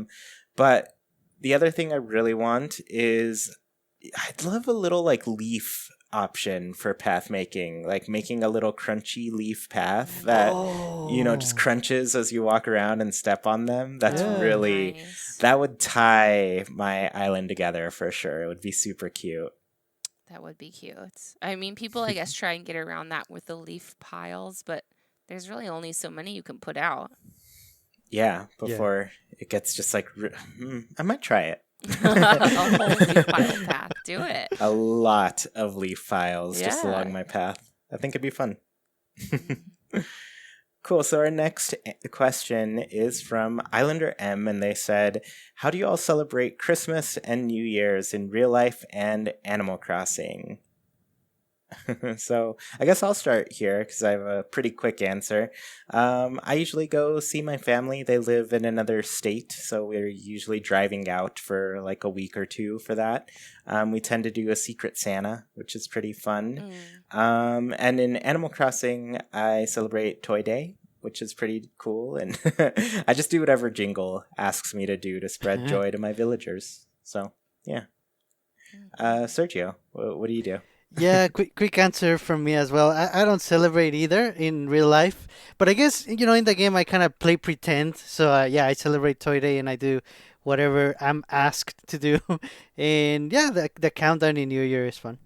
But the other thing I really want is I'd love a little like leaf option for path making, like making a little crunchy leaf path that just Oh. crunches as you walk around and step on them. That's Yeah. really Nice. that would tie my island together for sure. It would be super cute. That would be cute. I mean, people, I guess, try and get around that with the leaf piles, but there's really only so many you can put out. Yeah, before it gets just like I might try it. A whole leaf pile path. Do it. A lot of leaf piles just Yeah. along my path. I think it'd be fun. Cool. So our next question is from Islander M, and they said, "How do you all celebrate Christmas and New Year's in real life and Animal Crossing?" So I guess I'll start here because I have a pretty quick answer. I usually go see my family. They live in another state, so we're usually driving out for like a week or two for that. We tend to do a Secret Santa, which is pretty fun. And in Animal Crossing, I celebrate Toy Day, which is pretty cool. And I just do whatever Jingle asks me to do to spread joy to my villagers. So, yeah. Sergio, what do you do? Yeah, quick answer from me as well. I don't celebrate either in real life, but I guess in the game I kind of play pretend. So yeah, I celebrate Toy Day and I do whatever I'm asked to do. And yeah, the countdown in New Year is fun.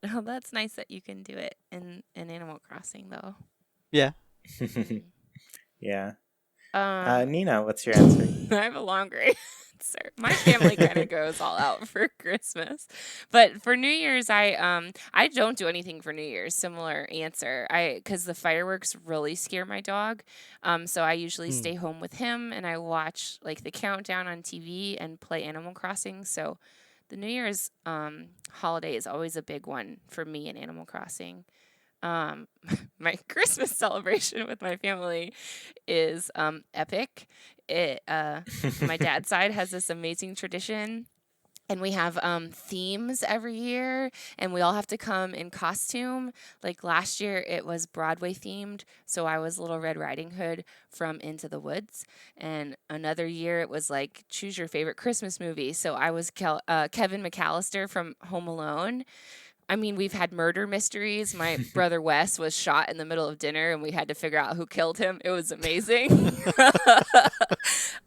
Oh, that's nice that you can do it in Animal Crossing, though. Yeah. Yeah. Um, Nina, what's your answer? I have a longer answer. My family kind of goes all out for Christmas, but for New Year's, I don't do anything for New Year's. Similar answer. Because the fireworks really scare my dog, so I usually stay home with him and I watch like the countdown on TV and play Animal Crossing. So the New Year's holiday is always a big one for me in Animal Crossing. My Christmas celebration with my family is epic. My dad's side has this amazing tradition, and we have themes every year, and we all have to come in costume. Like last year, it was Broadway themed, so I was Little Red Riding Hood from Into the Woods. And another year, it was like choose your favorite Christmas movie, so I was Kevin McAllister from Home Alone. I mean, we've had murder mysteries. My brother Wes was shot in the middle of dinner, and we had to figure out who killed him. It was amazing.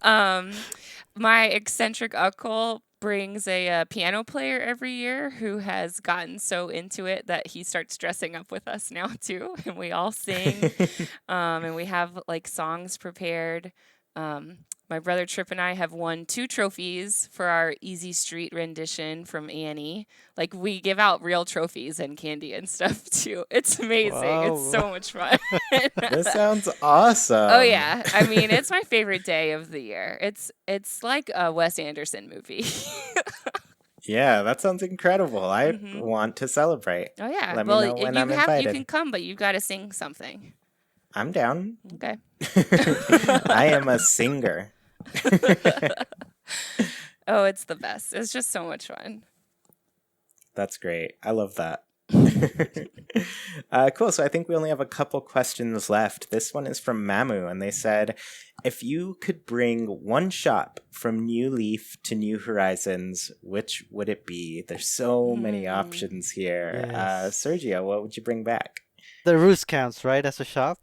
My eccentric uncle brings a piano player every year who has gotten so into it that he starts dressing up with us now, too. And we all sing, and we have, like, songs prepared. My brother Trip and I have won 2 trophies for our Easy Street rendition from Annie. Like, we give out real trophies and candy and stuff, too. It's amazing. Wow. It's so much fun. This sounds awesome. Oh, yeah. I mean, it's my favorite day of the year. It's like a Wes Anderson movie. Yeah, that sounds incredible. I Mhm. want to celebrate. Oh, yeah. Let me Well, know when I'm invited. you can come, but you've got to sing something. I'm down. Okay. I am a singer. Oh, it's the best. It's just so much fun. That's great. I love that. Cool. So I think we only have a couple questions left. This one is from Mamu, and they said, if you could bring one shop from New Leaf to New Horizons, which would it be? There's so many options here. Yes. Sergio, what would you bring back? The Roost counts, right, as a shop?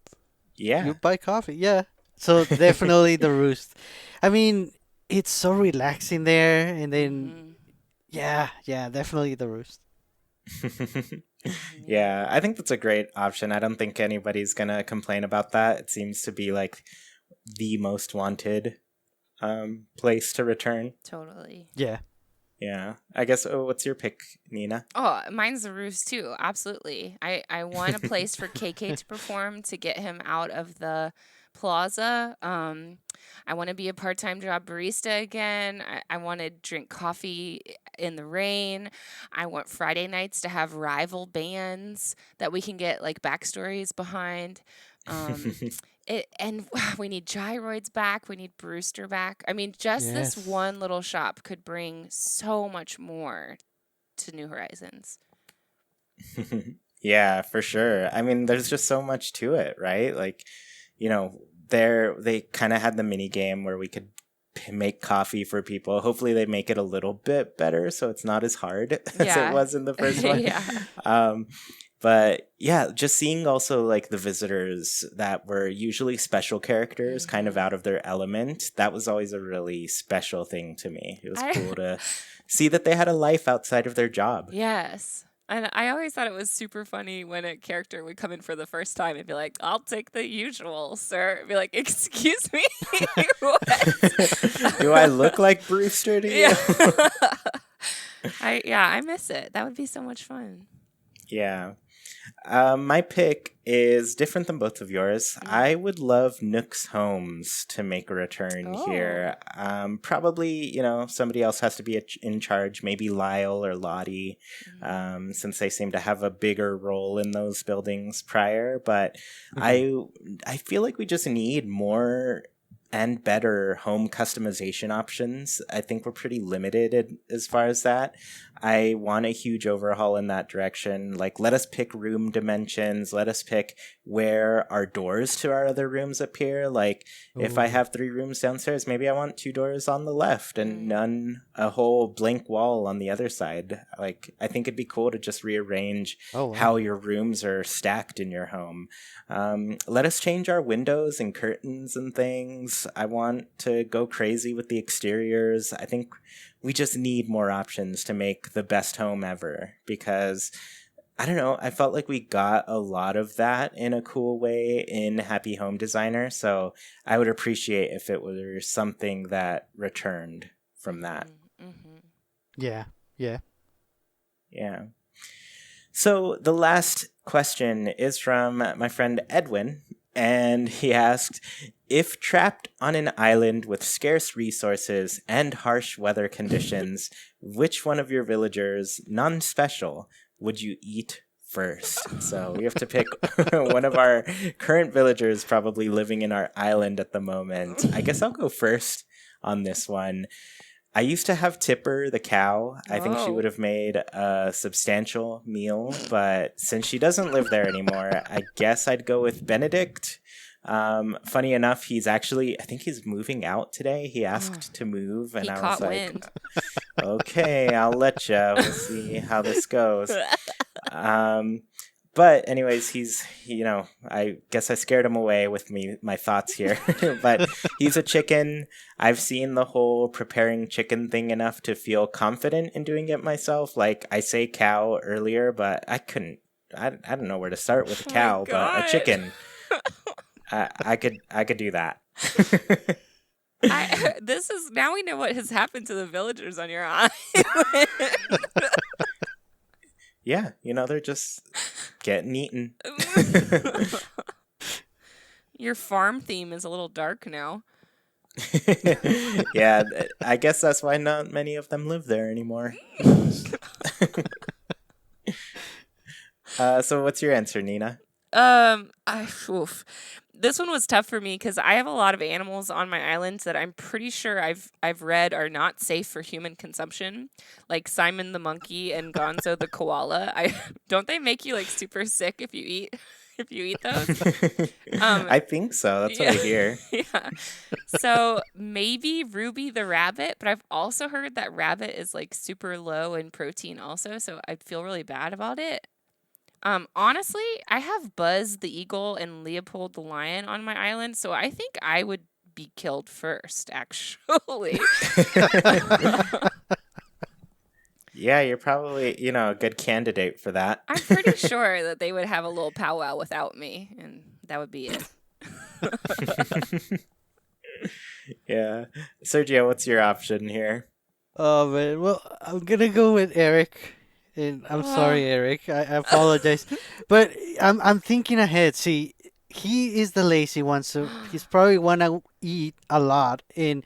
Yeah. You buy coffee, yeah. So definitely the Roost. I mean, it's so relaxing there, and then yeah, definitely the Roost. Yeah, I think that's a great option. I don't think anybody's gonna complain about that. It seems to be like the most wanted place to return. Totally. Yeah. Yeah. I guess, what's your pick, Nina? Oh, mine's the Roost too. Absolutely. I want a place for KK to perform to get him out of the plaza. I want to be a part-time job barista again. I want to drink coffee in the rain. I want Friday nights to have rival bands that we can get like backstories behind. Um, and we need gyroids back. We need Brewster back. I mean, just this Yes. one little shop could bring so much more to New Horizons. Yeah, for sure. I mean, there's just so much to it, right? Like, they kind of had the mini game where we could make coffee for people. Hopefully they make it a little bit better so it's not as hard as it Yeah. was in the first one. Yeah. But yeah, just seeing also like the visitors that were usually special characters kind of out of their element, that was always a really special thing to me. It was cool to see that they had a life outside of their job. Yes. And I always thought it was super funny when a character would come in for the first time and be like, "I'll take the usual, sir." I'd be like, "Excuse me? What?" Do I look like Brewster to you? Yeah. I miss it. That would be so much fun. Yeah. My pick is different than both of yours. I would love Nook's Homes to make a return here. Probably, somebody else has to be in charge, maybe Lyle or Lottie, since they seem to have a bigger role in those buildings prior. But I feel like we just need more and better home customization options. I think we're pretty limited as far as that. I want a huge overhaul in that direction. Like, let us pick room dimensions. Let us pick where our doors to our other rooms appear. Like, if I have 3 rooms downstairs, maybe I want 2 doors on the left and a whole blank wall on the other side. Like, I think it'd be cool to just rearrange how your rooms are stacked in your home. Let us change our windows and curtains and things. I want to go crazy with the exteriors. I think we just need more options to make the best home ever, because I don't know, I felt like we got a lot of that in a cool way in Happy Home Designer. So I would appreciate if it were something that returned from that. Yeah. So the last question is from my friend Edwin, and he asked, if trapped on an island with scarce resources and harsh weather conditions, which one of your villagers, none special, would you eat first? So we have to pick one of our current villagers probably living in our island at the moment. I guess I'll go first on this one. I used to have Tipper, the cow. I think she would have made a substantial meal, but since she doesn't live there anymore, I guess I'd go with Benedict. Funny enough, I think he's moving out today. He asked to move, and He I caught was like, wind. okay, I'll let you. We'll see how this goes. But anyways, I guess I scared him away with my thoughts here. But he's a chicken. I've seen the whole preparing chicken thing enough to feel confident in doing it myself. Like, I say cow earlier, but I don't know where to start with a cow, but a chicken. I could do that. Now we know what has happened to the villagers on your island. Yeah, they're just getting eaten. Your farm theme is a little dark now. Yeah, I guess that's why not many of them live there anymore. So what's your answer, Nina? This one was tough for me because I have a lot of animals on my island that I'm pretty sure I've read are not safe for human consumption, like Simon the monkey and Gonzo the koala. Don't they make you like super sick if you eat those? I think so. That's what I hear. Yeah. So maybe Ruby the rabbit, but I've also heard that rabbit is like super low in protein also, so I'd feel really bad about it. Honestly, I have Buzz the eagle and Leopold the lion on my island, so I think I would be killed first, actually. Yeah, you're probably, a good candidate for that. I'm pretty sure that they would have a little powwow without me, and that would be it. Yeah. Sergio, what's your option here? Oh man, well, I'm gonna go with Eric. And I'm sorry, Eric. I apologize, but I'm thinking ahead. See, he is the lazy one, so he's probably wanna eat a lot, and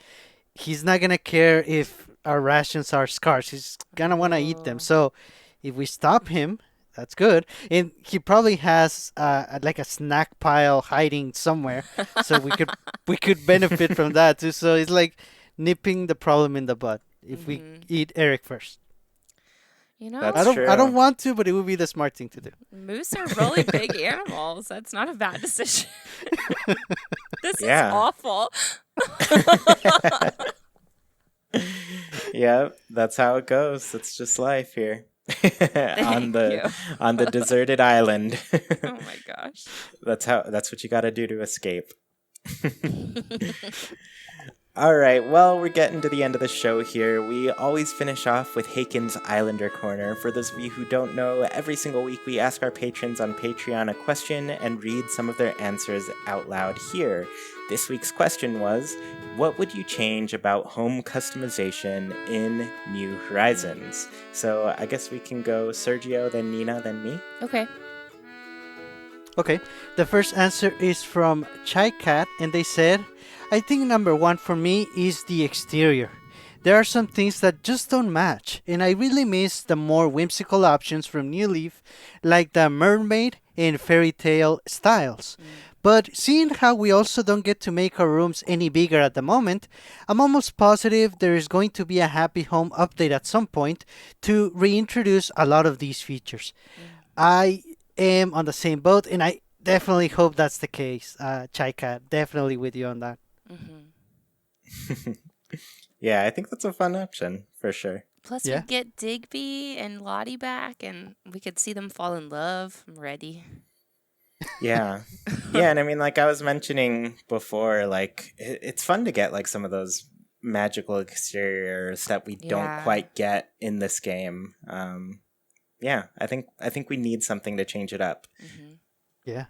he's not gonna care if our rations are scarce. He's gonna wanna eat them. Oh. So if we stop him, that's good. And he probably has like a snack pile hiding somewhere, so we could benefit from that too. So it's like nipping the problem in the bud if we Mhm. eat Eric first. You I know, That's don't I don't true. want to, but it would be the smart thing to do. moose are really big animals. That's not a bad decision. This is Yeah. awful. Yeah, that's how it goes. It's just life here. on Thank the you. on the deserted island. Oh my gosh. That's what you got to do to escape. All right, well, we're getting to the end of the show here. We always finish off with Haken's Islander Corner. For those of you who don't know, every single week we ask our patrons on Patreon a question and read some of their answers out loud here. This week's question was, what would you change about home customization in New Horizons? So I guess we can go Sergio, then Nina, then me. Okay. Okay, the first answer is from Chai Cat, and they said, I think number one for me is the exterior. There are some things that just don't match, and I really miss the more whimsical options from New Leaf, like the mermaid and fairy tale styles. But seeing how we also don't get to make our rooms any bigger at the moment, I'm almost positive there is going to be a Happy Home update at some point to reintroduce a lot of these features. I am on the same boat, and I definitely hope that's the case. Chai Cat, definitely with you on that. Mm-hmm. Yeah, I think that's a fun option for sure. Plus, Yeah. we'd get Digby and Lottie back, and we could see them fall in love. I'm ready. Yeah. Yeah, and I mean, like I was mentioning before, like it's fun to get like some of those magical exteriors that we don't Yeah. quite get in this game. Yeah, I think we need something to change it up. Mm-hmm. Yeah.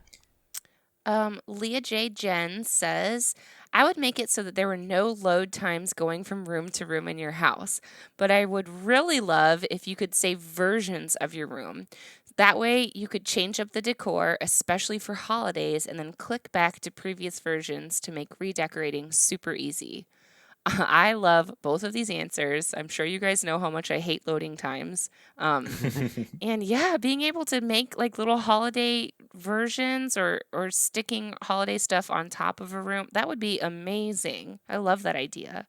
Leah J. Jen says, I would make it so that there were no load times going from room to room in your house, but I would really love if you could save versions of your room. That way, you could change up the decor, especially for holidays, and then click back to previous versions to make redecorating super easy. I love both of these answers. I'm sure you guys know how much I hate loading times. Um, and yeah, being able to make like little holiday versions or sticking holiday stuff on top of a room, that would be amazing. I love that idea.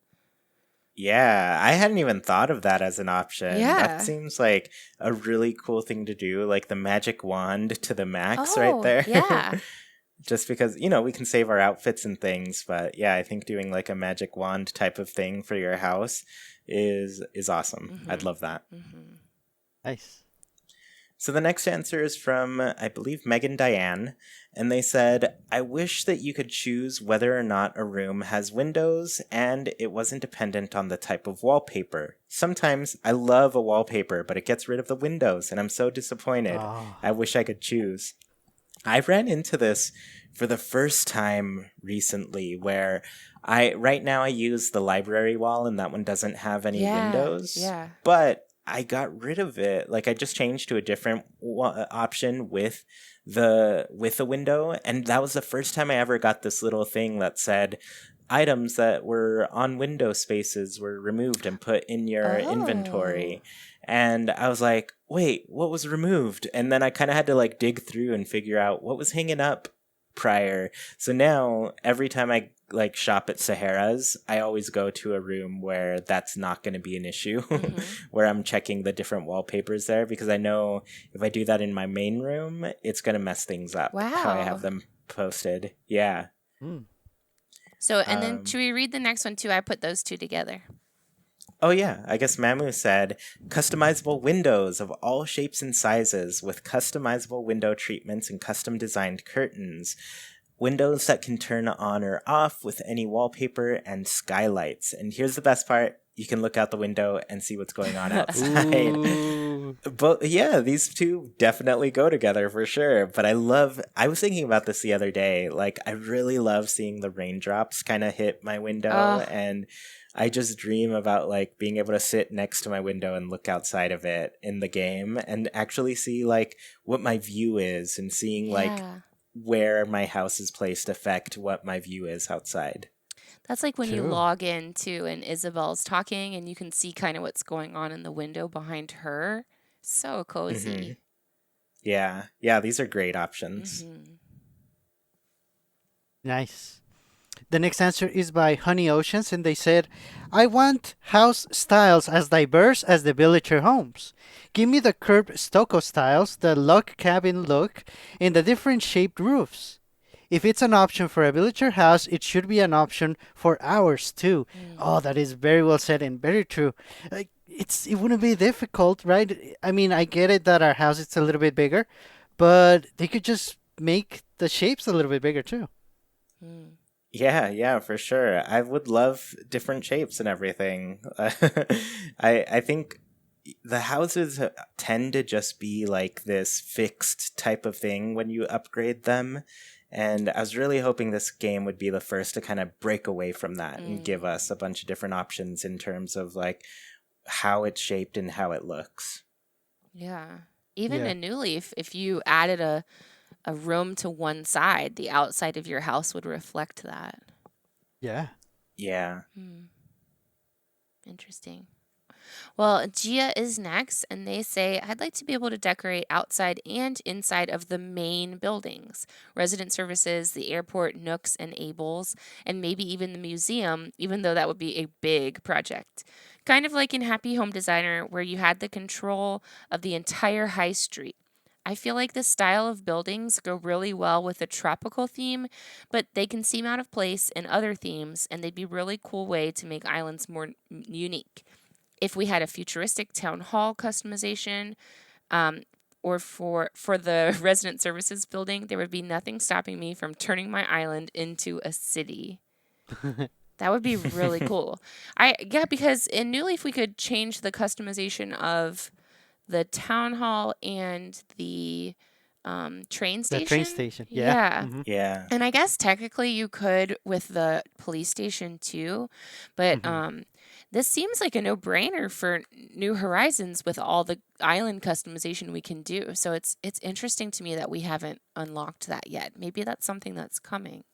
Yeah, I hadn't even thought of that as an option. That Yeah. seems like a really cool thing to do, like the magic wand to the max right Oh, there. yeah. Just because, we can save our outfits and things, but yeah, I think doing like a magic wand type of thing for your house is awesome. I'd Mhm. love that. Mm-hmm. Nice. So the next answer is from, I believe, Megan Diane, and they said, I wish that you could choose whether or not a room has windows and it wasn't dependent on the type of wallpaper. Sometimes I love a wallpaper, but it gets rid of the windows, and I'm so disappointed. Oh. I wish I could choose. I ran into this for the first time recently where right now I use the library wall, and that one doesn't have any windows. Yeah. But I got rid of it. Like I just changed to a different option with the window, and that was the first time I ever got this little thing that said items that were on window spaces were removed and put in your inventory. And I was like, wait, what was removed? And then I kind of had to like dig through and figure out what was hanging up prior. So now every time I like shop at Sahara's, I always go to a room where that's not going to be an issue, where I'm checking the different wallpapers there, because I know if I do that in my main room, it's going to mess things up. How I Wow. have them posted. Yeah. Mm. So, and then Um, should we read the next one too? I put those two together. Oh yeah, I guess Mamu said, customizable windows of all shapes and sizes with customizable window treatments and custom designed curtains. Windows that can turn on or off with any wallpaper and skylights. And here's the best part. You can look out the window and see what's going on outside. Ooh. But yeah, these two definitely go together for sure. But I was thinking about this the other day. Like, I really love seeing the raindrops kind of hit my window. And I just dream about like being able to sit next to my window and look outside of it in the game and actually see like what my view is, and seeing like Yeah. where my house is placed affect what my view is outside. That's like when you True. log in too and Isabel's talking and you can see kind of what's going on in the window behind her. So Hmm. cozy. Yeah, these are great options. Mm-hmm. Nice. The next answer is by Honey Oceans, and they said, I want house styles as diverse as the villager homes. Give me the curved stucco styles, the log cabin look, and the different shaped roofs. If it's an option for a villager house, it should be an option for ours too. Mm. Oh, that is very well said and very true. It wouldn't be difficult, right? I mean, I get it that our house is a little bit bigger, but they could just make the shapes a little bit bigger too. Mm. Yeah, for sure. I would love different shapes and everything. I think the houses tend to just be like this fixed type of thing when you upgrade them. And I was really hoping this game would be the first to kind of break away from that and give Mm. us a bunch of different options in terms of like how it's shaped and how it looks. Yeah. Even Yeah. in New Leaf, if you added a room to one side, the outside of your house would reflect that. Yeah. Yeah. Hmm. Interesting. Well, Gia is next, and they say, I'd like to be able to decorate outside and inside of the main buildings, resident services, the airport, nooks and ables, and maybe even the museum, even though that would be a big project. Kind of like in Happy Home Designer, where you had the control of the entire high street. I feel like this style of buildings go really well with a tropical theme, but they can seem out of place in other themes, and they'd be a really cool way to make islands more unique. If we had a futuristic town hall customization, um, or for the resident services building, there would be nothing stopping me from turning my island into a city. That would be really cool. Because in New Leaf we could change the customization of the town hall and the train The train station. station. Yeah. Yeah. Mm-hmm. Yeah. And I guess technically you could with the police station too, but Mm-hmm. this seems like a no-brainer for New Horizons with all the island customization we can do. So it's interesting to me that we haven't unlocked that yet. Maybe that's something that's coming.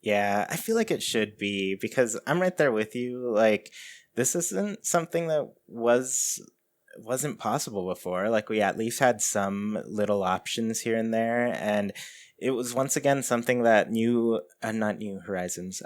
Yeah, I feel like it should be because I'm right there with you. Like, this isn't something that wasn't possible before. Like, we at least had some little options here and there, and it was once again something that not New Horizons,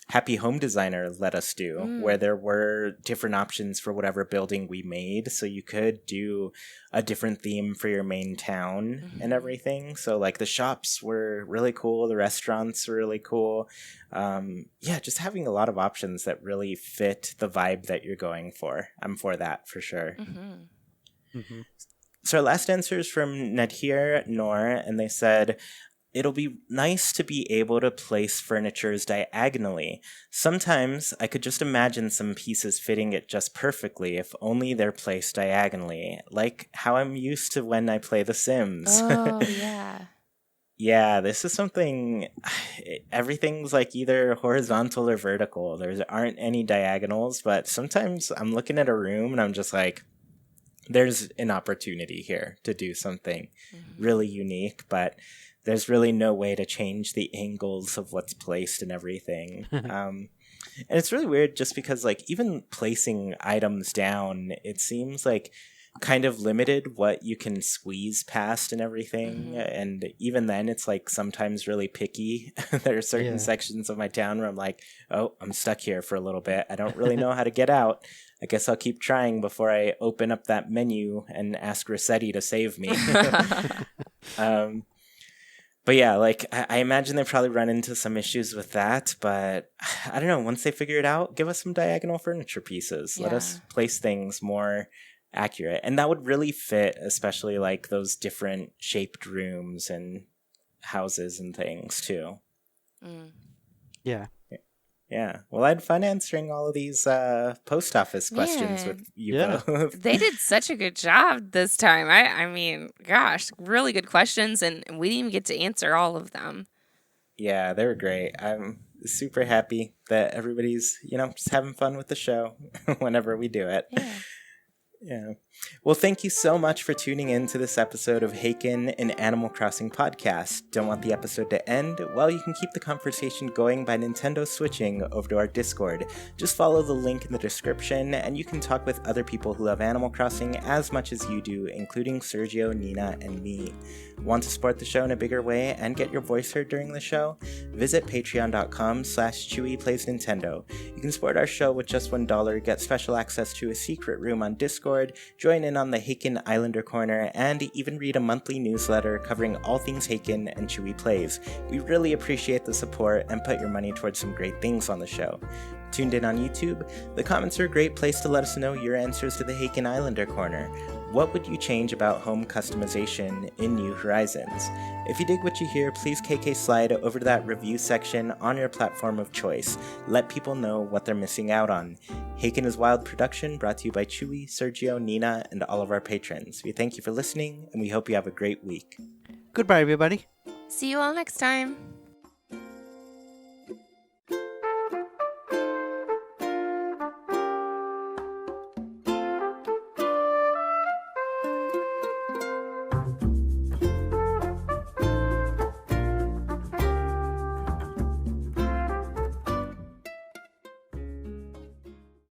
Happy Home Designer let us do, where Mm. there were different options for whatever building we made. So you could do a different theme for your main town and Hmm. everything. So like the shops were really cool, the restaurants were really cool. Yeah, just having a lot of options that really fit the vibe that you're going for. I'm for that for sure. Hmm. Mm-hmm. So our last answer is from Nadir Noor, and they said, it'll be nice to be able to place furnitures diagonally. Sometimes I could just imagine some pieces fitting it just perfectly if only they're placed diagonally, like how I'm used to when I play The Sims. Oh, yeah. Yeah, this is something. Everything's like either horizontal or vertical. There aren't any diagonals, but sometimes I'm looking at a room and I'm just like, there's an opportunity here to do something Hmm. really unique, but there's really no way to change the angles of what's placed and everything. And it's really weird just because, like, even placing items down, it seems like kind of limited what you can squeeze past and everything. Hmm. And even then, it's like sometimes really picky. There are certain Yeah. sections of my town where I'm like, oh, I'm stuck here for a little bit. I don't really know how to get out. I guess I'll keep trying before I open up that menu and ask Rossetti to save me. um, but yeah, like I imagine they probably run into some issues with that. But I don't know. Once they figure it out, give us some diagonal furniture pieces. Let Yeah. us place things more accurate, and that would really fit, especially like those different shaped rooms and houses and things too. Mm. Yeah. Yeah. Well, I had fun answering all of these post office questions with Man, you Yeah. both. they did such a good job this time. I mean, gosh, really good questions, and we didn't even get to answer all of them. Yeah, they were great. I'm super happy that everybody's, just having fun with the show whenever we do it. Yeah. Yeah. Well, thank you so much for tuning in to this episode of Haken, an Animal Crossing podcast. Don't want the episode to end? Well, you can keep the conversation going by Nintendo switching over to our Discord. Just follow the link in the description, and you can talk with other people who love Animal Crossing as much as you do, including Sergio, Nina, and me. Want to support the show in a bigger way and get your voice heard during the show? Visit patreon.com/ChuiPlaysNintendo. You can support our show with just $1, get special access to a secret room on Discord, join in on the Haken Islander Corner, and even read a monthly newsletter covering all things Haken and Chuy Plays. We really appreciate the support and put your money towards some great things on the show. Tuned in on YouTube? The comments are a great place to let us know your answers to the Haken Islander Corner. What would you change about home customization in New Horizons? If you dig what you hear, please KK slide over to that review section on your platform of choice. Let people know what they're missing out on. Haken is Wild Production, brought to you by Chuy, Sergio, Nina, and all of our patrons. We thank you for listening, and we hope you have a great week. Goodbye, everybody. See you all next time.